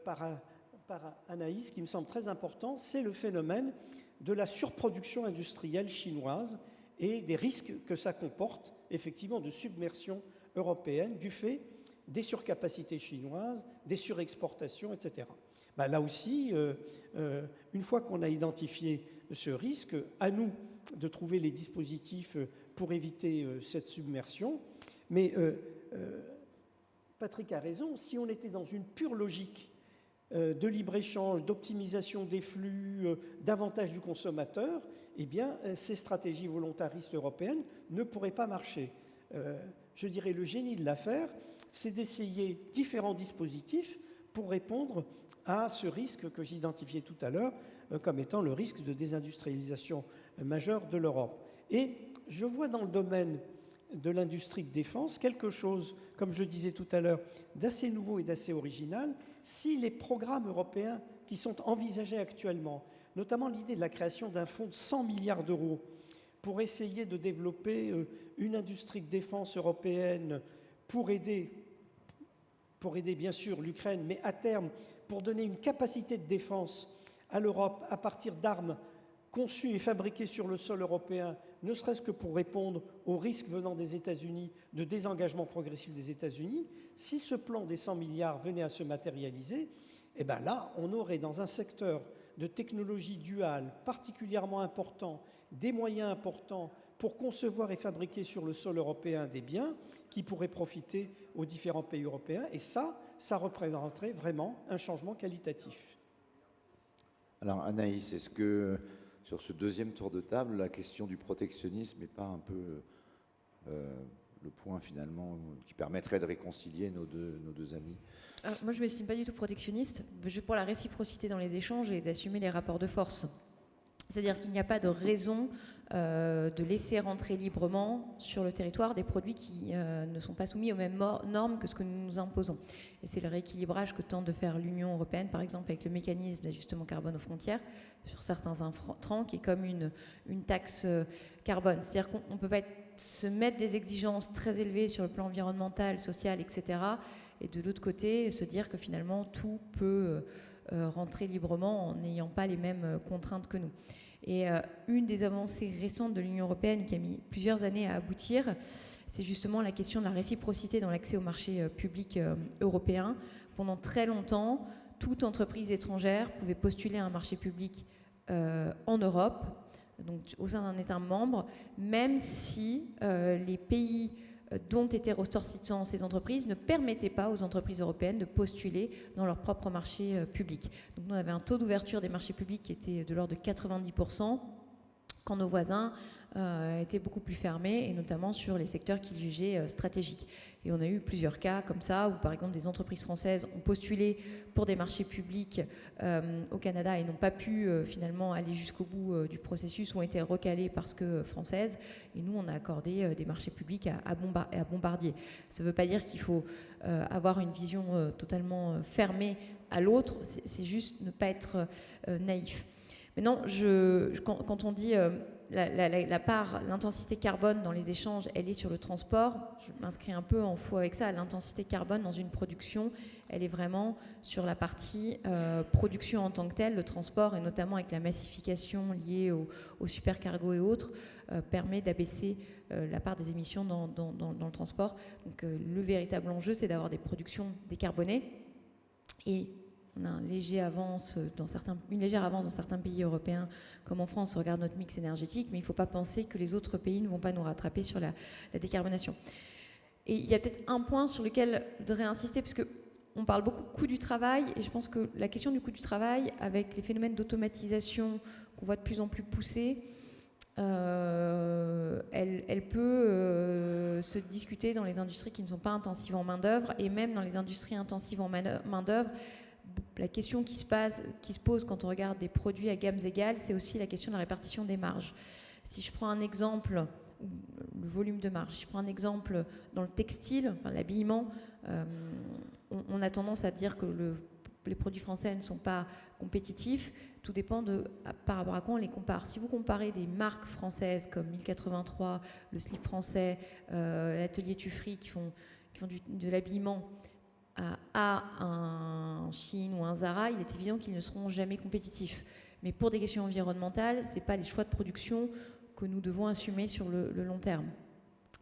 par Anaïs qui me semble très important, c'est le phénomène de la surproduction industrielle chinoise et des risques que ça comporte, effectivement, de submersion européenne du fait des surcapacités chinoises, des surexportations, etc. Là aussi, une fois qu'on a identifié ce risque, à nous de trouver les dispositifs pour éviter cette submersion. Mais Patrick a raison, si on était dans une pure logique de libre-échange, d'optimisation des flux, d'avantage du consommateur, eh bien, ces stratégies volontaristes européennes ne pourraient pas marcher. Je dirais le génie de l'affaire, c'est d'essayer différents dispositifs pour répondre à ce risque que j'identifiais tout à l'heure comme étant le risque de désindustrialisation majeure de l'Europe. Et je vois dans le domaine de l'industrie de défense quelque chose, comme je disais tout à l'heure, d'assez nouveau et d'assez original. Si les programmes européens qui sont envisagés actuellement, notamment l'idée de la création d'un fonds de 100 milliards d'euros pour essayer de développer une industrie de défense européenne pour aider bien sûr l'Ukraine, mais à terme pour donner une capacité de défense à l'Europe à partir d'armes conçues et fabriquées sur le sol européen, ne serait-ce que pour répondre aux risques venant des États-Unis, de désengagement progressif des États-Unis, si ce plan des 100 milliards venait à se matérialiser, eh bien là, on aurait dans un secteur de technologie duale particulièrement important, des moyens importants pour concevoir et fabriquer sur le sol européen des biens qui pourraient profiter aux différents pays européens. Et ça représenterait vraiment un changement qualitatif. Alors Anaïs, est-ce que sur ce deuxième tour de table, la question du protectionnisme n'est pas un peu le point finalement qui permettrait de réconcilier nos deux amis? Moi, je ne m'estime pas du tout protectionniste, juste pour la réciprocité dans les échanges et d'assumer les rapports de force. C'est-à-dire qu'il n'y a pas de raison de laisser rentrer librement sur le territoire des produits qui ne sont pas soumis aux mêmes normes que ce que nous nous imposons. Et c'est le rééquilibrage que tente de faire l'Union européenne, par exemple avec le mécanisme d'ajustement carbone aux frontières, sur certains intrants, qui est comme une taxe carbone. C'est-à-dire qu'on ne peut pas se mettre des exigences très élevées sur le plan environnemental, social, etc., et de l'autre côté, se dire que finalement, tout peut rentrer librement en n'ayant pas les mêmes contraintes que nous. Et une des avancées récentes de l'Union européenne qui a mis plusieurs années à aboutir, c'est justement la question de la réciprocité dans l'accès au marché public européen. Pendant très longtemps, toute entreprise étrangère pouvait postuler à un marché public en Europe, donc au sein d'un État membre, même si les pays dont étaient ressortissants ces entreprises ne permettaient pas aux entreprises européennes de postuler dans leur propre marché public. Donc nous, on avait un taux d'ouverture des marchés publics qui était de l'ordre de 90%, quand nos voisins étaient beaucoup plus fermés, et notamment sur les secteurs qu'ils jugeaient stratégiques. Et on a eu plusieurs cas comme ça, où par exemple des entreprises françaises ont postulé pour des marchés publics au Canada et n'ont pas pu finalement aller jusqu'au bout du processus, ou ont été recalées parce que françaises. Et nous, on a accordé des marchés publics à Bombardier. Ça ne veut pas dire qu'il faut avoir une vision totalement fermée à l'autre, c'est juste ne pas être naïf. Maintenant, quand on dit l'intensité carbone dans les échanges, elle est sur le transport, je m'inscris un peu en faux avec ça. L'intensité carbone dans une production, elle est vraiment sur la partie production en tant que telle. Le transport, et notamment avec la massification liée aux supercargos et autres, permet d'abaisser la part des émissions dans le transport. Donc le véritable enjeu, c'est d'avoir des productions décarbonées. Et on a une légère avance dans certains pays européens, comme en France, on regarde notre mix énergétique, mais il ne faut pas penser que les autres pays ne vont pas nous rattraper sur la décarbonation. Et il y a peut-être un point sur lequel je voudrais insister, parce qu'on parle beaucoup coût du travail, et je pense que la question du coût du travail, avec les phénomènes d'automatisation qu'on voit de plus en plus poussés, elle peut se discuter dans les industries qui ne sont pas intensives en main-d'œuvre, et même dans les industries intensives en main-d'œuvre. La question qui se pose quand on regarde des produits à gammes égales, c'est aussi la question de la répartition des marges. Si je prends un exemple, le volume de marge, si je prends un exemple dans le textile, enfin, l'habillement, on a tendance à dire que les produits français ne sont pas compétitifs. Tout dépend par rapport à quoi on les compare. Si vous comparez des marques françaises comme 1083, le slip français, l'atelier Tuffry qui font de l'habillement, à un Chine ou un Zara, il est évident qu'ils ne seront jamais compétitifs. Mais pour des questions environnementales, ce n'est pas les choix de production que nous devons assumer sur le long terme.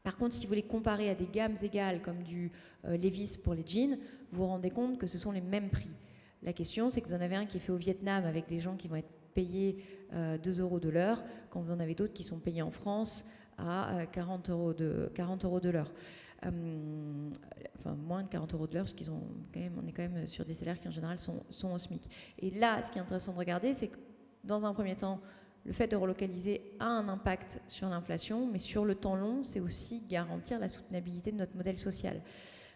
Par contre, si vous les comparez à des gammes égales comme du Levi's pour les jeans, vous vous rendez compte que ce sont les mêmes prix. La question, c'est que vous en avez un qui est fait au Vietnam avec des gens qui vont être payés 2 € de l'heure, quand vous en avez d'autres qui sont payés en France à 40 € de l'heure. Enfin, moins de 40 € de l'heure, parce on est quand même sur des salaires qui en général sont au SMIC. Et là, ce qui est intéressant de regarder, c'est que dans un premier temps, le fait de relocaliser a un impact sur l'inflation, mais sur le temps long, c'est aussi garantir la soutenabilité de notre modèle social.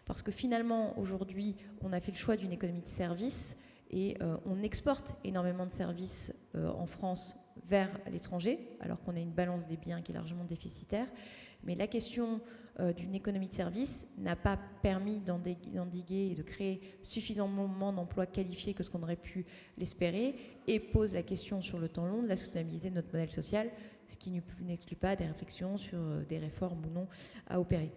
Parce que finalement, aujourd'hui, on a fait le choix d'une économie de services, et on exporte énormément de services en France vers l'étranger, alors qu'on a une balance des biens qui est largement déficitaire. Mais la question d'une économie de services n'a pas permis d'endiguer et de créer suffisamment d'emplois qualifiés que ce qu'on aurait pu l'espérer, et pose la question sur le temps long de la soutenabilité de notre modèle social, ce qui n'exclut pas des réflexions sur des réformes ou non à opérer.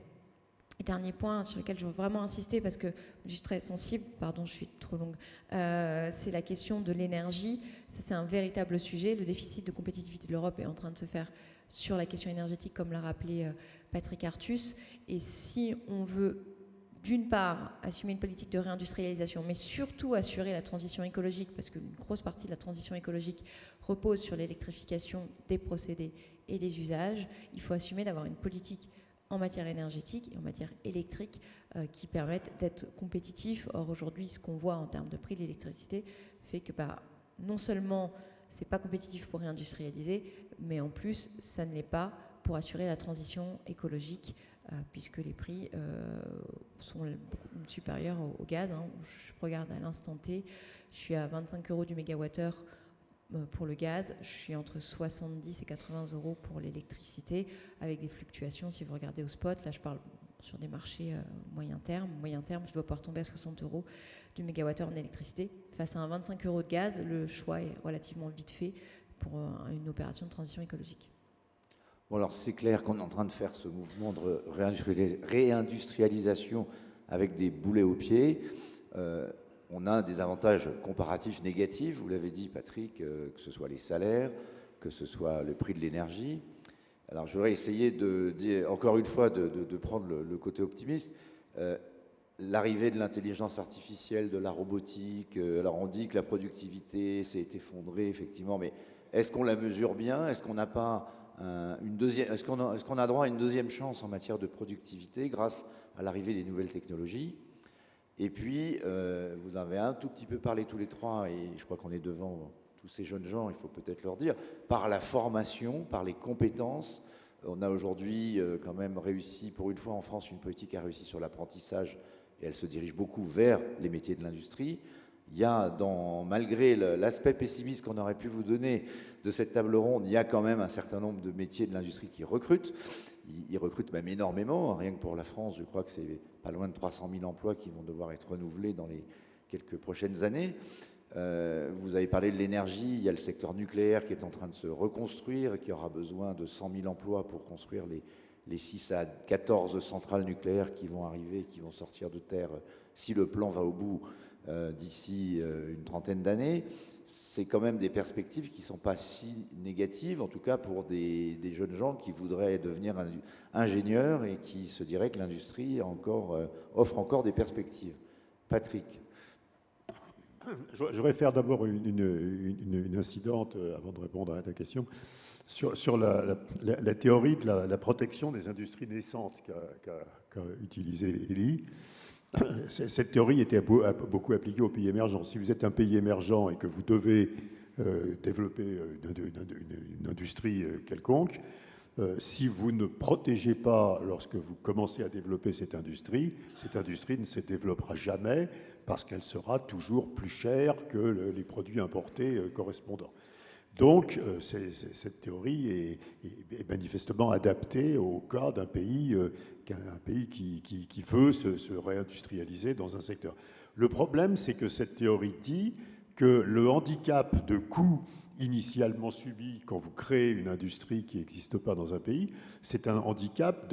Et dernier point sur lequel je veux vraiment insister, parce que je suis très sensible, pardon, je suis trop longue, c'est la question de l'énergie. Ça, c'est un véritable sujet. Le déficit de compétitivité de l'Europe est en train de se faire sur la question énergétique, comme l'a rappelé Patrick Artus. Et si on veut, d'une part, assumer une politique de réindustrialisation, mais surtout assurer la transition écologique, parce qu'une grosse partie de la transition écologique repose sur l'électrification des procédés et des usages, il faut assumer d'avoir une politique en matière énergétique et en matière électrique qui permettent d'être compétitifs. Or, aujourd'hui, ce qu'on voit en termes de prix de l'électricité fait que non seulement ce n'est pas compétitif pour réindustrialiser, mais en plus, ça ne l'est pas pour assurer la transition écologique, puisque les prix sont beaucoup supérieurs au gaz. Je regarde à l'instant T, je suis à 25 € du mégawattheure pour le gaz, je suis entre 70 et 80 euros pour l'électricité, avec des fluctuations. Si vous regardez au spot, là je parle sur des marchés moyen terme, je dois pouvoir tomber à 60 euros du mégawattheure en électricité. Face à un 25 euros de gaz, le choix est relativement vite fait pour une opération de transition écologique. Bon, alors c'est clair qu'on est en train de faire ce mouvement de réindustrialisation avec des boulets aux pieds. On a des avantages comparatifs négatifs, vous l'avez dit Patrick, que ce soit les salaires, que ce soit le prix de l'énergie. Alors je voudrais essayer de dire, encore une fois, de prendre le côté optimiste. L'arrivée de l'intelligence artificielle, de la robotique, alors on dit que la productivité s'est effondrée, effectivement, mais est-ce qu'on la mesure bien? Est-ce qu'on n'a pas est-ce qu'on a droit à une deuxième chance en matière de productivité grâce à l'arrivée des nouvelles technologies? Et puis, vous en avez un tout petit peu parlé tous les trois, et je crois qu'on est devant tous ces jeunes gens, il faut peut-être leur dire, par la formation, par les compétences. On a aujourd'hui quand même réussi, pour une fois en France, une politique a réussi sur l'apprentissage, et elle se dirige beaucoup vers les métiers de l'industrie. Il y a, malgré l'aspect pessimiste qu'on aurait pu vous donner de cette table ronde, il y a quand même un certain nombre de métiers de l'industrie qui recrutent. Ils recrutent même énormément. Rien que pour la France, je crois que c'est pas loin de 300 000 emplois qui vont devoir être renouvelés dans les quelques prochaines années. Vous avez parlé de l'énergie. Il y a le secteur nucléaire qui est en train de se reconstruire et qui aura besoin de 100 000 emplois pour construire les 6 à 14 centrales nucléaires qui vont arriver, qui vont sortir de terre si le plan va au bout d'ici une trentaine d'années. C'est quand même des perspectives qui ne sont pas si négatives, en tout cas pour des jeunes gens qui voudraient devenir ingénieurs et qui se diraient que l'industrie offre encore des perspectives. Patrick. Je voudrais faire d'abord une incidente avant de répondre à ta question sur la théorie de la protection des industries naissantes qu'a utilisé Elie. Cette théorie était beaucoup appliquée aux pays émergents. Si vous êtes un pays émergent et que vous devez développer une industrie quelconque, si vous ne protégez pas lorsque vous commencez à développer cette industrie ne se développera jamais parce qu'elle sera toujours plus chère que les produits importés correspondants. Donc, cette théorie est manifestement adaptée au cas d'un pays, qui veut se réindustrialiser dans un secteur. Le problème, c'est que cette théorie dit que le handicap de coût initialement subi quand vous créez une industrie qui n'existe pas dans un pays, c'est un handicap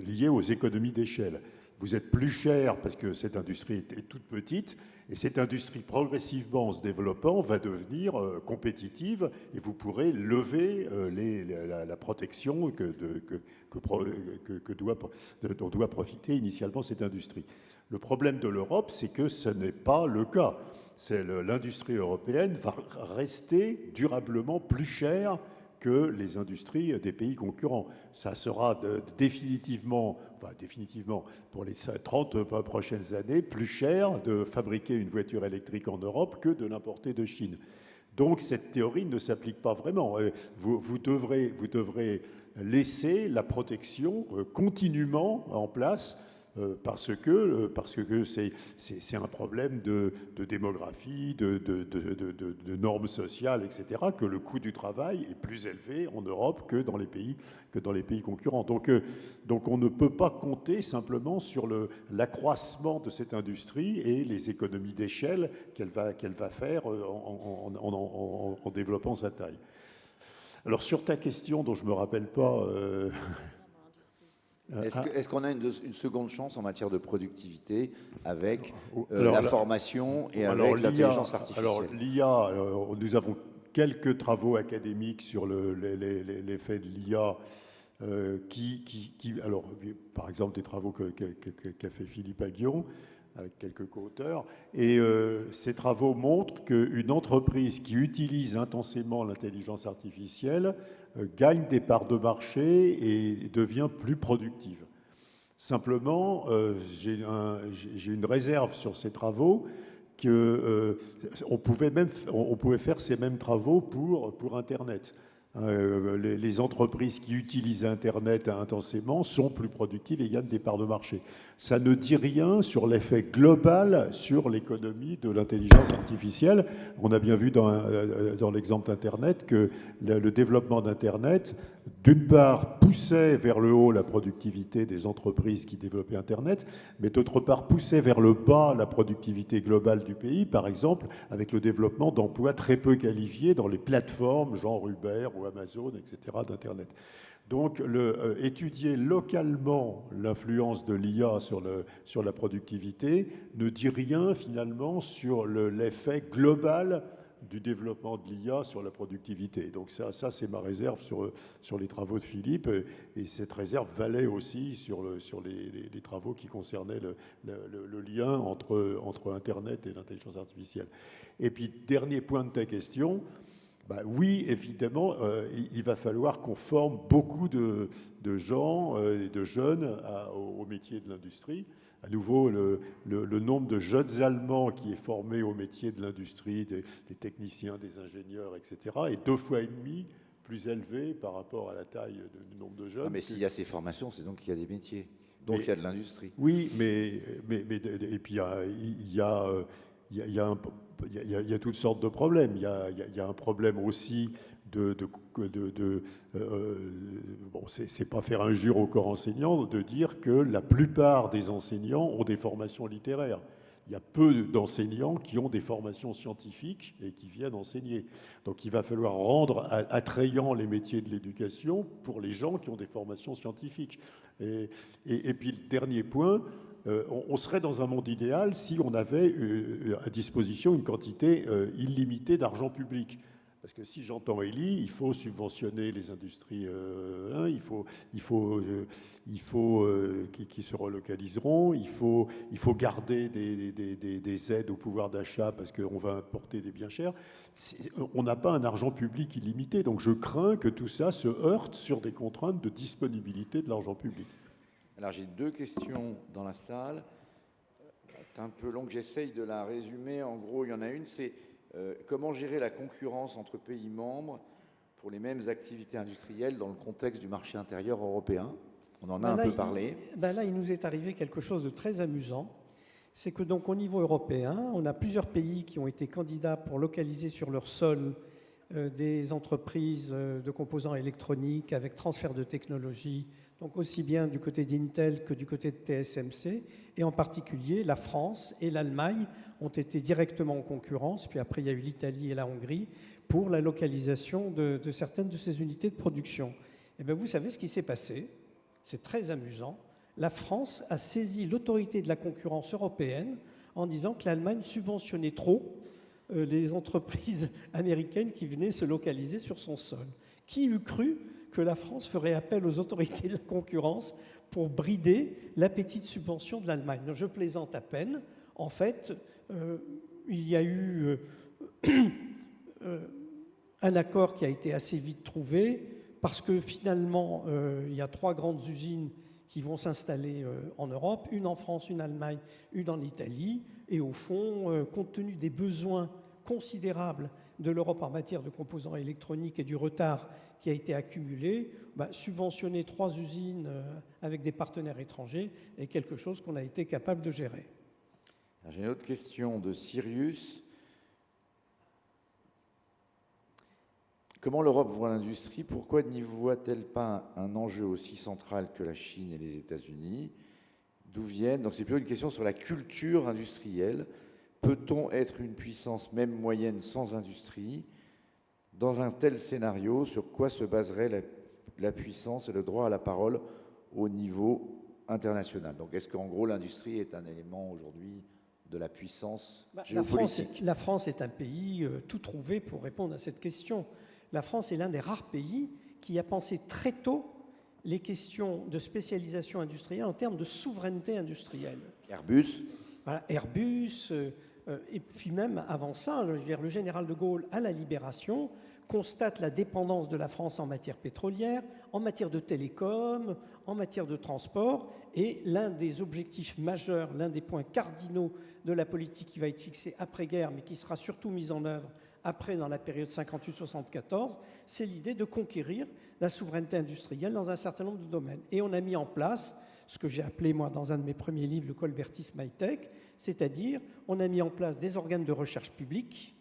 lié aux économies d'échelle. Vous êtes plus cher parce que cette industrie est toute petite, et cette industrie, progressivement en se développant, va devenir compétitive et vous pourrez lever la protection dont doit profiter initialement cette industrie. Le problème de l'Europe, c'est que ce n'est pas le cas. L'industrie européenne va rester durablement plus chère que les industries des pays concurrents. Ça sera définitivement, pour les 30 prochaines années, plus cher de fabriquer une voiture électrique en Europe que de l'importer de Chine. Donc cette théorie ne s'applique pas vraiment. Vous devrez laisser la protection continuellement en place parce que c'est un problème de démographie, de normes sociales, etc., que le coût du travail est plus élevé en Europe que dans les pays concurrents. Donc on ne peut pas compter simplement sur l'accroissement de cette industrie et les économies d'échelle qu'elle va faire en développant sa taille. Alors sur ta question dont je ne me rappelle pas... Est-ce qu'on a une seconde chance en matière de productivité avec la formation et avec l'intelligence artificielle? Alors l'IA, nous avons quelques travaux académiques sur l'effet de l'IA, alors par exemple des travaux qu'a fait Philippe Aguillon avec quelques co-auteurs, et ces travaux montrent qu'une entreprise qui utilise intensément l'intelligence artificielle gagne des parts de marché et devient plus productive. Simplement, j'ai une réserve sur ces travaux qu'on pouvait faire ces mêmes travaux pour Internet. Les entreprises qui utilisent Internet intensément sont plus productives et gagnent des parts de marché. Ça ne dit rien sur l'effet global sur l'économie de l'intelligence artificielle. On a bien vu dans l'exemple d'Internet que le développement d'Internet, d'une part, poussait vers le haut la productivité des entreprises qui développaient Internet, mais d'autre part, poussait vers le bas la productivité globale du pays, par exemple, avec le développement d'emplois très peu qualifiés dans les plateformes, genre Uber ou Amazon, etc., d'Internet. Donc, étudier localement l'influence de l'IA sur la productivité ne dit rien, finalement, sur l'effet global du développement de l'IA sur la productivité. Donc ça c'est ma réserve sur les travaux de Philippe, et cette réserve valait aussi sur les travaux qui concernaient le lien entre Internet et l'intelligence artificielle. Et puis, dernier point de ta question, oui, évidemment, il va falloir qu'on forme beaucoup de gens et de jeunes au métier de l'industrie. À nouveau, le nombre de jeunes Allemands qui est formé au métier de l'industrie, des techniciens, des ingénieurs, etc., est 2,5 fois plus élevé par rapport à la taille du nombre de jeunes. Non, mais s'il y a ces formations, c'est donc qu'il y a des métiers. Donc il y a de l'industrie. Oui, et puis il y a toutes sortes de problèmes. Il y a un problème aussi bon, c'est pas faire injure au corps enseignant de dire que la plupart des enseignants ont des formations littéraires. Il y a peu d'enseignants qui ont des formations scientifiques et qui viennent enseigner. Donc il va falloir rendre attrayants les métiers de l'éducation pour les gens qui ont des formations scientifiques. Et puis le dernier point, on serait dans un monde idéal si on avait à disposition une quantité illimitée d'argent public. Parce que si j'entends Elie, il faut subventionner les industries, il faut qui se relocaliseront, il faut garder des aides au pouvoir d'achat parce qu'on va importer des biens chers. On n'a pas un argent public illimité, donc je crains que tout ça se heurte sur des contraintes de disponibilité de l'argent public. Alors j'ai 2 questions dans la salle. C'est un peu long, j'essaye de la résumer. En gros, il y en a une, c'est comment gérer la concurrence entre pays membres pour les mêmes activités industrielles dans le contexte du marché intérieur européen? On en a un peu parlé. Là, il nous est arrivé quelque chose de très amusant. C'est que donc au niveau européen, on a plusieurs pays qui ont été candidats pour localiser sur leur sol des entreprises de composants électroniques avec transfert de technologie, donc aussi bien du côté d'Intel que du côté de TSMC. Et en particulier, la France et l'Allemagne ont été directement en concurrence, puis après il y a eu l'Italie et la Hongrie, pour la localisation de certaines de ces unités de production. Et bien vous savez ce qui s'est passé, c'est très amusant. La France a saisi l'autorité de la concurrence européenne en disant que l'Allemagne subventionnait trop les entreprises américaines qui venaient se localiser sur son sol. Qui eût cru que la France ferait appel aux autorités de la concurrence pour brider l'appétit de subvention de l'Allemagne? Je plaisante à peine. En fait, il y a eu un accord qui a été assez vite trouvé parce que finalement, il y a 3 grandes usines qui vont s'installer en Europe, une en France, une en Allemagne, une en Italie. Et au fond, compte tenu des besoins considérables de l'Europe en matière de composants électroniques et du retard qui a été accumulé, subventionner 3 usines avec des partenaires étrangers est quelque chose qu'on a été capable de gérer. J'ai une autre question de Sirius. Comment l'Europe voit l'industrie? Pourquoi n'y voit-elle pas un enjeu aussi central que la Chine et les États-Unis? D'où viennent? Donc c'est plutôt une question sur la culture industrielle. Peut-on être une puissance même moyenne sans industrie? Dans un tel scénario, sur quoi se baserait la puissance et le droit à la parole au niveau international? Donc est-ce qu'en gros l'industrie est un élément aujourd'hui de la puissance géopolitique? La France est un pays tout trouvé pour répondre à cette question. La France est l'un des rares pays qui a pensé très tôt les questions de spécialisation industrielle en termes de souveraineté industrielle. Airbus. Voilà, Airbus, et puis même avant ça, le général de Gaulle, à la Libération, constate la dépendance de la France en matière pétrolière, en matière de télécom, en matière de transport, et l'un des objectifs majeurs, l'un des points cardinaux de la politique qui va être fixée après-guerre, mais qui sera surtout mise en œuvre après dans la période 58-74, c'est l'idée de conquérir la souveraineté industrielle dans un certain nombre de domaines. Et on a mis en place ce que j'ai appelé, moi, dans un de mes premiers livres, le colbertisme high-tech, c'est-à-dire on a mis en place des organes de recherche publics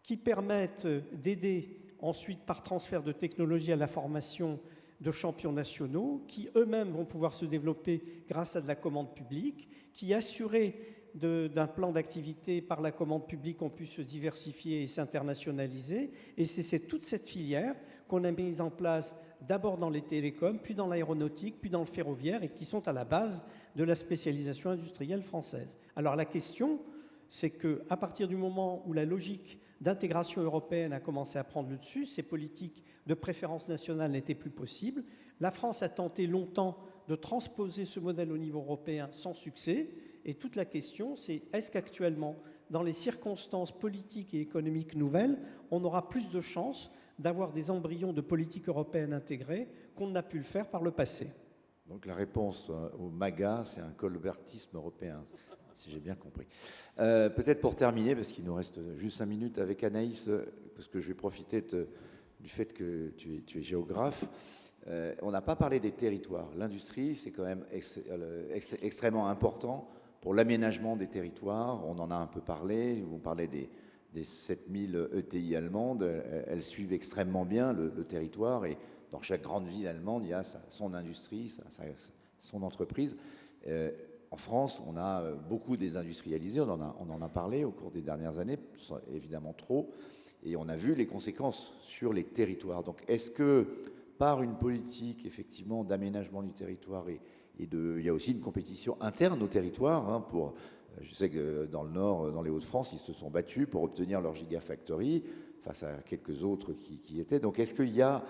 qui permettent d'aider ensuite par transfert de technologie à la formation de champions nationaux qui eux-mêmes vont pouvoir se développer grâce à de la commande publique, qui assurés d'un plan d'activité par la commande publique ont pu se diversifier et s'internationaliser. Et c'est toute cette filière qu'on a mise en place d'abord dans les télécoms, puis dans l'aéronautique, puis dans le ferroviaire et qui sont à la base de la spécialisation industrielle française. Alors la question, c'est qu'à partir du moment où la logique d'intégration européenne a commencé à prendre le dessus, ces politiques de préférence nationale n'étaient plus possibles. La France a tenté longtemps de transposer ce modèle au niveau européen sans succès. Et toute la question, c'est est-ce qu'actuellement, dans les circonstances politiques et économiques nouvelles, on aura plus de chances d'avoir des embryons de politique européenne intégrée qu'on n'a pu le faire par le passé? Donc la réponse au MAGA, c'est un colbertisme européen, si j'ai bien compris. Peut-être pour terminer, parce qu'il nous reste juste 5 minutes avec Anaïs, parce que je vais profiter du fait que tu es géographe. On n'a pas parlé des territoires. L'industrie, c'est quand même extrêmement important pour l'aménagement des territoires. On en a un peu parlé. Vous parlez des 7000 ETI allemandes. Elles suivent extrêmement bien le territoire. Et dans chaque grande ville allemande, il y a son industrie, son entreprise. En France, on a beaucoup désindustrialisé. On en a parlé au cours des dernières années, évidemment trop. Et on a vu les conséquences sur les territoires. Donc, est-ce que par une politique, effectivement, d'aménagement du territoire il y a aussi une compétition interne au territoire, hein, je sais que dans le Nord, dans les Hauts-de-France, ils se sont battus pour obtenir leur gigafactory face à quelques autres qui étaient. Donc, est-ce qu'il y a,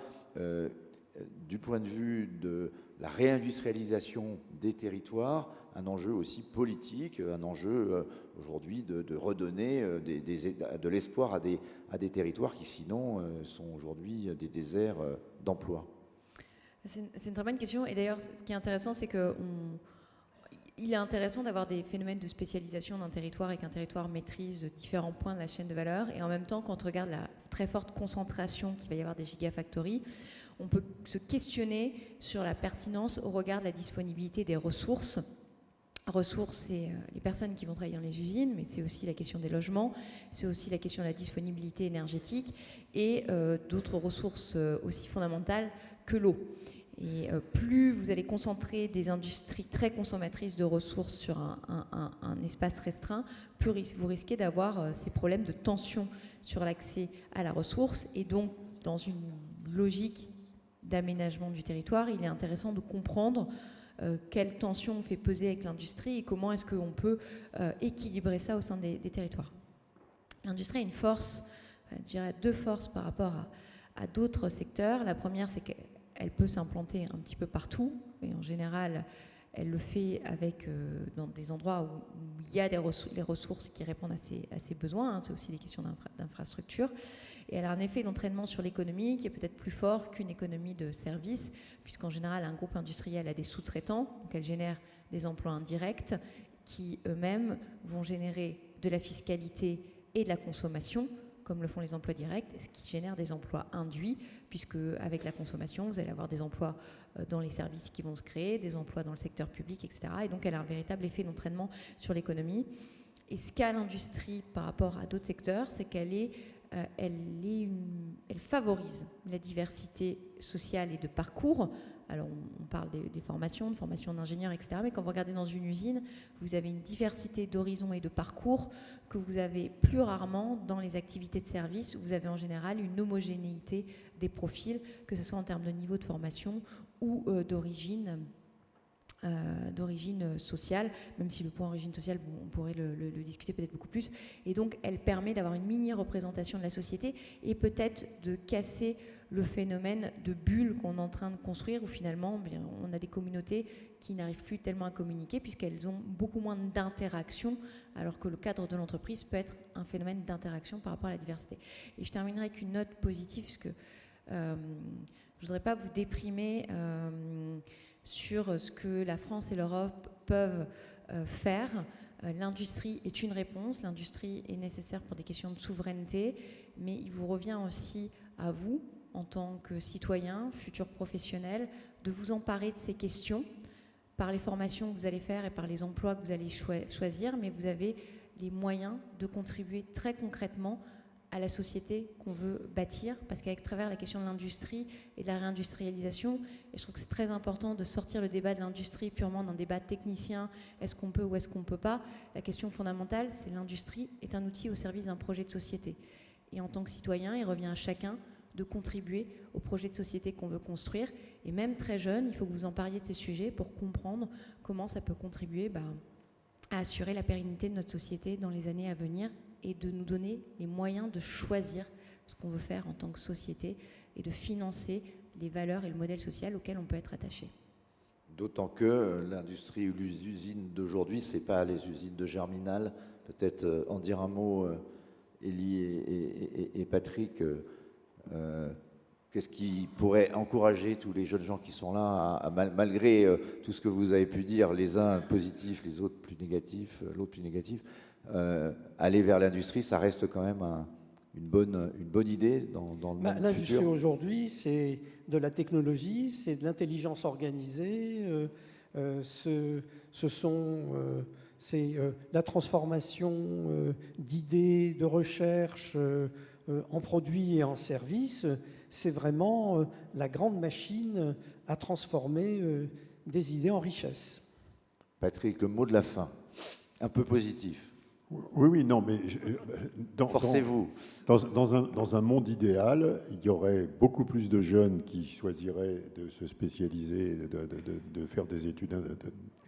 du point de vue de la réindustrialisation des territoires, un enjeu aussi politique, un enjeu aujourd'hui de redonner de l'espoir à des territoires qui sinon sont aujourd'hui des déserts d'emploi? C'est une très bonne question. Et d'ailleurs, ce qui est intéressant, c'est qu'il est intéressant d'avoir des phénomènes de spécialisation d'un territoire et qu'un territoire maîtrise différents points de la chaîne de valeur. Et en même temps, quand on regarde la très forte concentration qu'il va y avoir des gigafactories, on peut se questionner sur la pertinence au regard de la disponibilité des ressources. Ressources, c'est les personnes qui vont travailler dans les usines, mais c'est aussi la question des logements, c'est aussi la question de la disponibilité énergétique et d'autres ressources aussi fondamentales que l'eau. Et plus vous allez concentrer des industries très consommatrices de ressources sur un espace restreint, plus vous risquez d'avoir ces problèmes de tension sur l'accès à la ressource. Et donc, dans une logique d'aménagement du territoire, il est intéressant de comprendre quelle tension on fait peser avec l'industrie et comment est-ce qu'on peut équilibrer ça au sein des territoires. L'industrie a une force, je dirais deux forces par rapport à d'autres secteurs. La première, c'est qu'elle peut s'implanter un petit peu partout et en général, elle le fait dans des endroits où il y a les ressources qui répondent à ses besoins. Hein. C'est aussi des questions d'infrastructure. Et elle a un effet d'entraînement sur l'économie qui est peut-être plus fort qu'une économie de services, puisqu'en général, un groupe industriel a des sous-traitants, donc elle génère des emplois indirects qui eux-mêmes vont générer de la fiscalité et de la consommation, comme le font les emplois directs, ce qui génère des emplois induits, puisque avec la consommation, vous allez avoir des emplois dans les services qui vont se créer, des emplois dans le secteur public, etc. Et donc, elle a un véritable effet d'entraînement sur l'économie. Et ce qu'a l'industrie par rapport à d'autres secteurs, c'est qu'elle favorise la diversité sociale et de parcours. Alors, on parle des formations, de formation d'ingénieurs, etc. Mais quand vous regardez dans une usine, vous avez une diversité d'horizons et de parcours que vous avez plus rarement dans les activités de service, où vous avez en général une homogénéité des profils, que ce soit en termes de niveau de formation ou d'origine sociale, même si le point origine sociale, bon, on pourrait le discuter peut-être beaucoup plus. Et donc, elle permet d'avoir une mini-représentation de la société et peut-être de casser le phénomène de bulle qu'on est en train de construire, où finalement, bien, on a des communautés qui n'arrivent plus tellement à communiquer puisqu'elles ont beaucoup moins d'interaction, alors que le cadre de l'entreprise peut être un phénomène d'interaction par rapport à la diversité. Et je terminerai avec une note positive, puisque je ne voudrais pas vous déprimer sur ce que la France et l'Europe peuvent faire. L'industrie est une réponse, l'industrie est nécessaire pour des questions de souveraineté, mais il vous revient aussi à vous, en tant que citoyen, futur professionnel, de vous emparer de ces questions par les formations que vous allez faire et par les emplois que vous allez choisir, mais vous avez les moyens de contribuer très concrètement à la société qu'on veut bâtir, parce qu'avec travers la question de l'industrie et de la réindustrialisation, et je trouve que c'est très important de sortir le débat de l'industrie purement d'un débat technicien, est-ce qu'on peut ou est-ce qu'on ne peut pas, la question fondamentale, c'est l'industrie est un outil au service d'un projet de société. Et en tant que citoyen, il revient à chacun de contribuer au projet de société qu'on veut construire, et même très jeune, il faut que vous empariez de ces sujets pour comprendre comment ça peut contribuer à assurer la pérennité de notre société dans les années à venir, et de nous donner les moyens de choisir ce qu'on veut faire en tant que société et de financer les valeurs et le modèle social auquel on peut être attaché. D'autant que l'industrie ou les usines d'aujourd'hui, ce n'est pas les usines de Germinal. Peut-être en dire un mot, Élie et Patrick. Qu'est-ce qui pourrait encourager tous les jeunes gens qui sont là, malgré tout ce que vous avez pu dire, les uns positifs, les autres plus négatifs, l'autre plus négatif, aller vers l'industrie, ça reste quand même une bonne idée dans le monde l'industrie futur. aujourd'hui, c'est de la technologie, c'est de l'intelligence organisée, c'est la transformation d'idées, de recherche en produits et en services. C'est vraiment la grande machine à transformer des idées en richesse. Patrick, le mot de la fin, un peu positif. Oui, non, mais Forcez-vous. Dans un monde idéal, il y aurait beaucoup plus de jeunes qui choisiraient de se spécialiser, de faire des études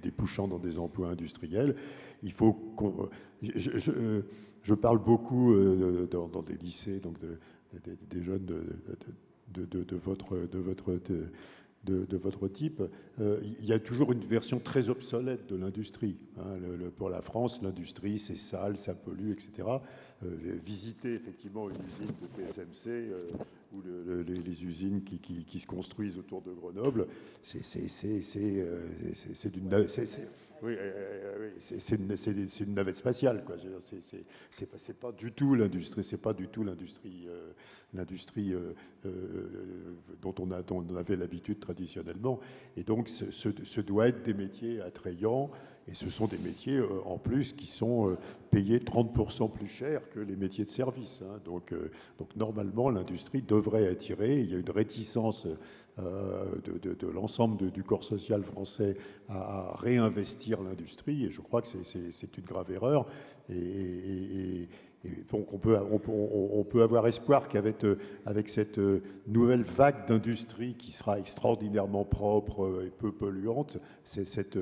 débouchant dans des emplois industriels. Il faut je parle beaucoup dans des lycées, donc des jeunes de votre type. Il y a toujours une version très obsolète de l'industrie. Pour la France, l'industrie, c'est sale, ça pollue, etc. Visiter effectivement une usine de TSMC ou les usines qui se construisent autour de Grenoble, c'est une navette spatiale, quoi. C'est pas du tout l'industrie, dont on avait l'habitude traditionnellement. Et donc, ce doit être des métiers attrayants. Et ce sont des métiers, en plus, qui sont payés 30% plus cher que les métiers de service. Donc, normalement, l'industrie devrait attirer. Il y a une réticence de l'ensemble du corps social français à réinvestir l'industrie. Et je crois que c'est une grave erreur. Et donc, on peut avoir espoir qu'avec cette nouvelle vague d'industrie qui sera extraordinairement propre et peu polluante, cette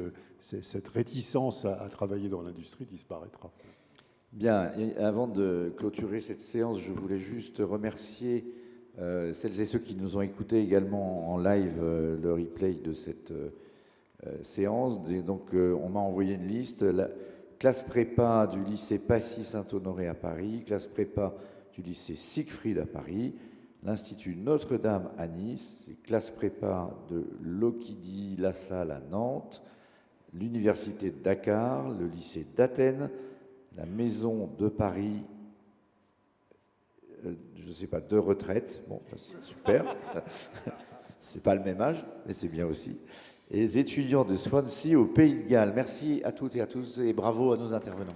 réticence à travailler dans l'industrie disparaîtra. Bien, et avant de clôturer cette séance, je voulais juste remercier celles et ceux qui nous ont écoutés également en live, le replay de cette séance. Et donc, on m'a envoyé une liste. La classe prépa du lycée Passy-Saint-Honoré à Paris, classe prépa du lycée Siegfried à Paris, l'Institut Notre-Dame à Nice, classe prépa de Lokidi-La Salle à Nantes, l'Université de Dakar, le lycée d'Athènes, la Maison de Paris, je ne sais pas, de retraite, bon, c'est super, c'est pas le même âge, mais c'est bien aussi, et les étudiants de Swansea au Pays de Galles. Merci à toutes et à tous et bravo à nos intervenants.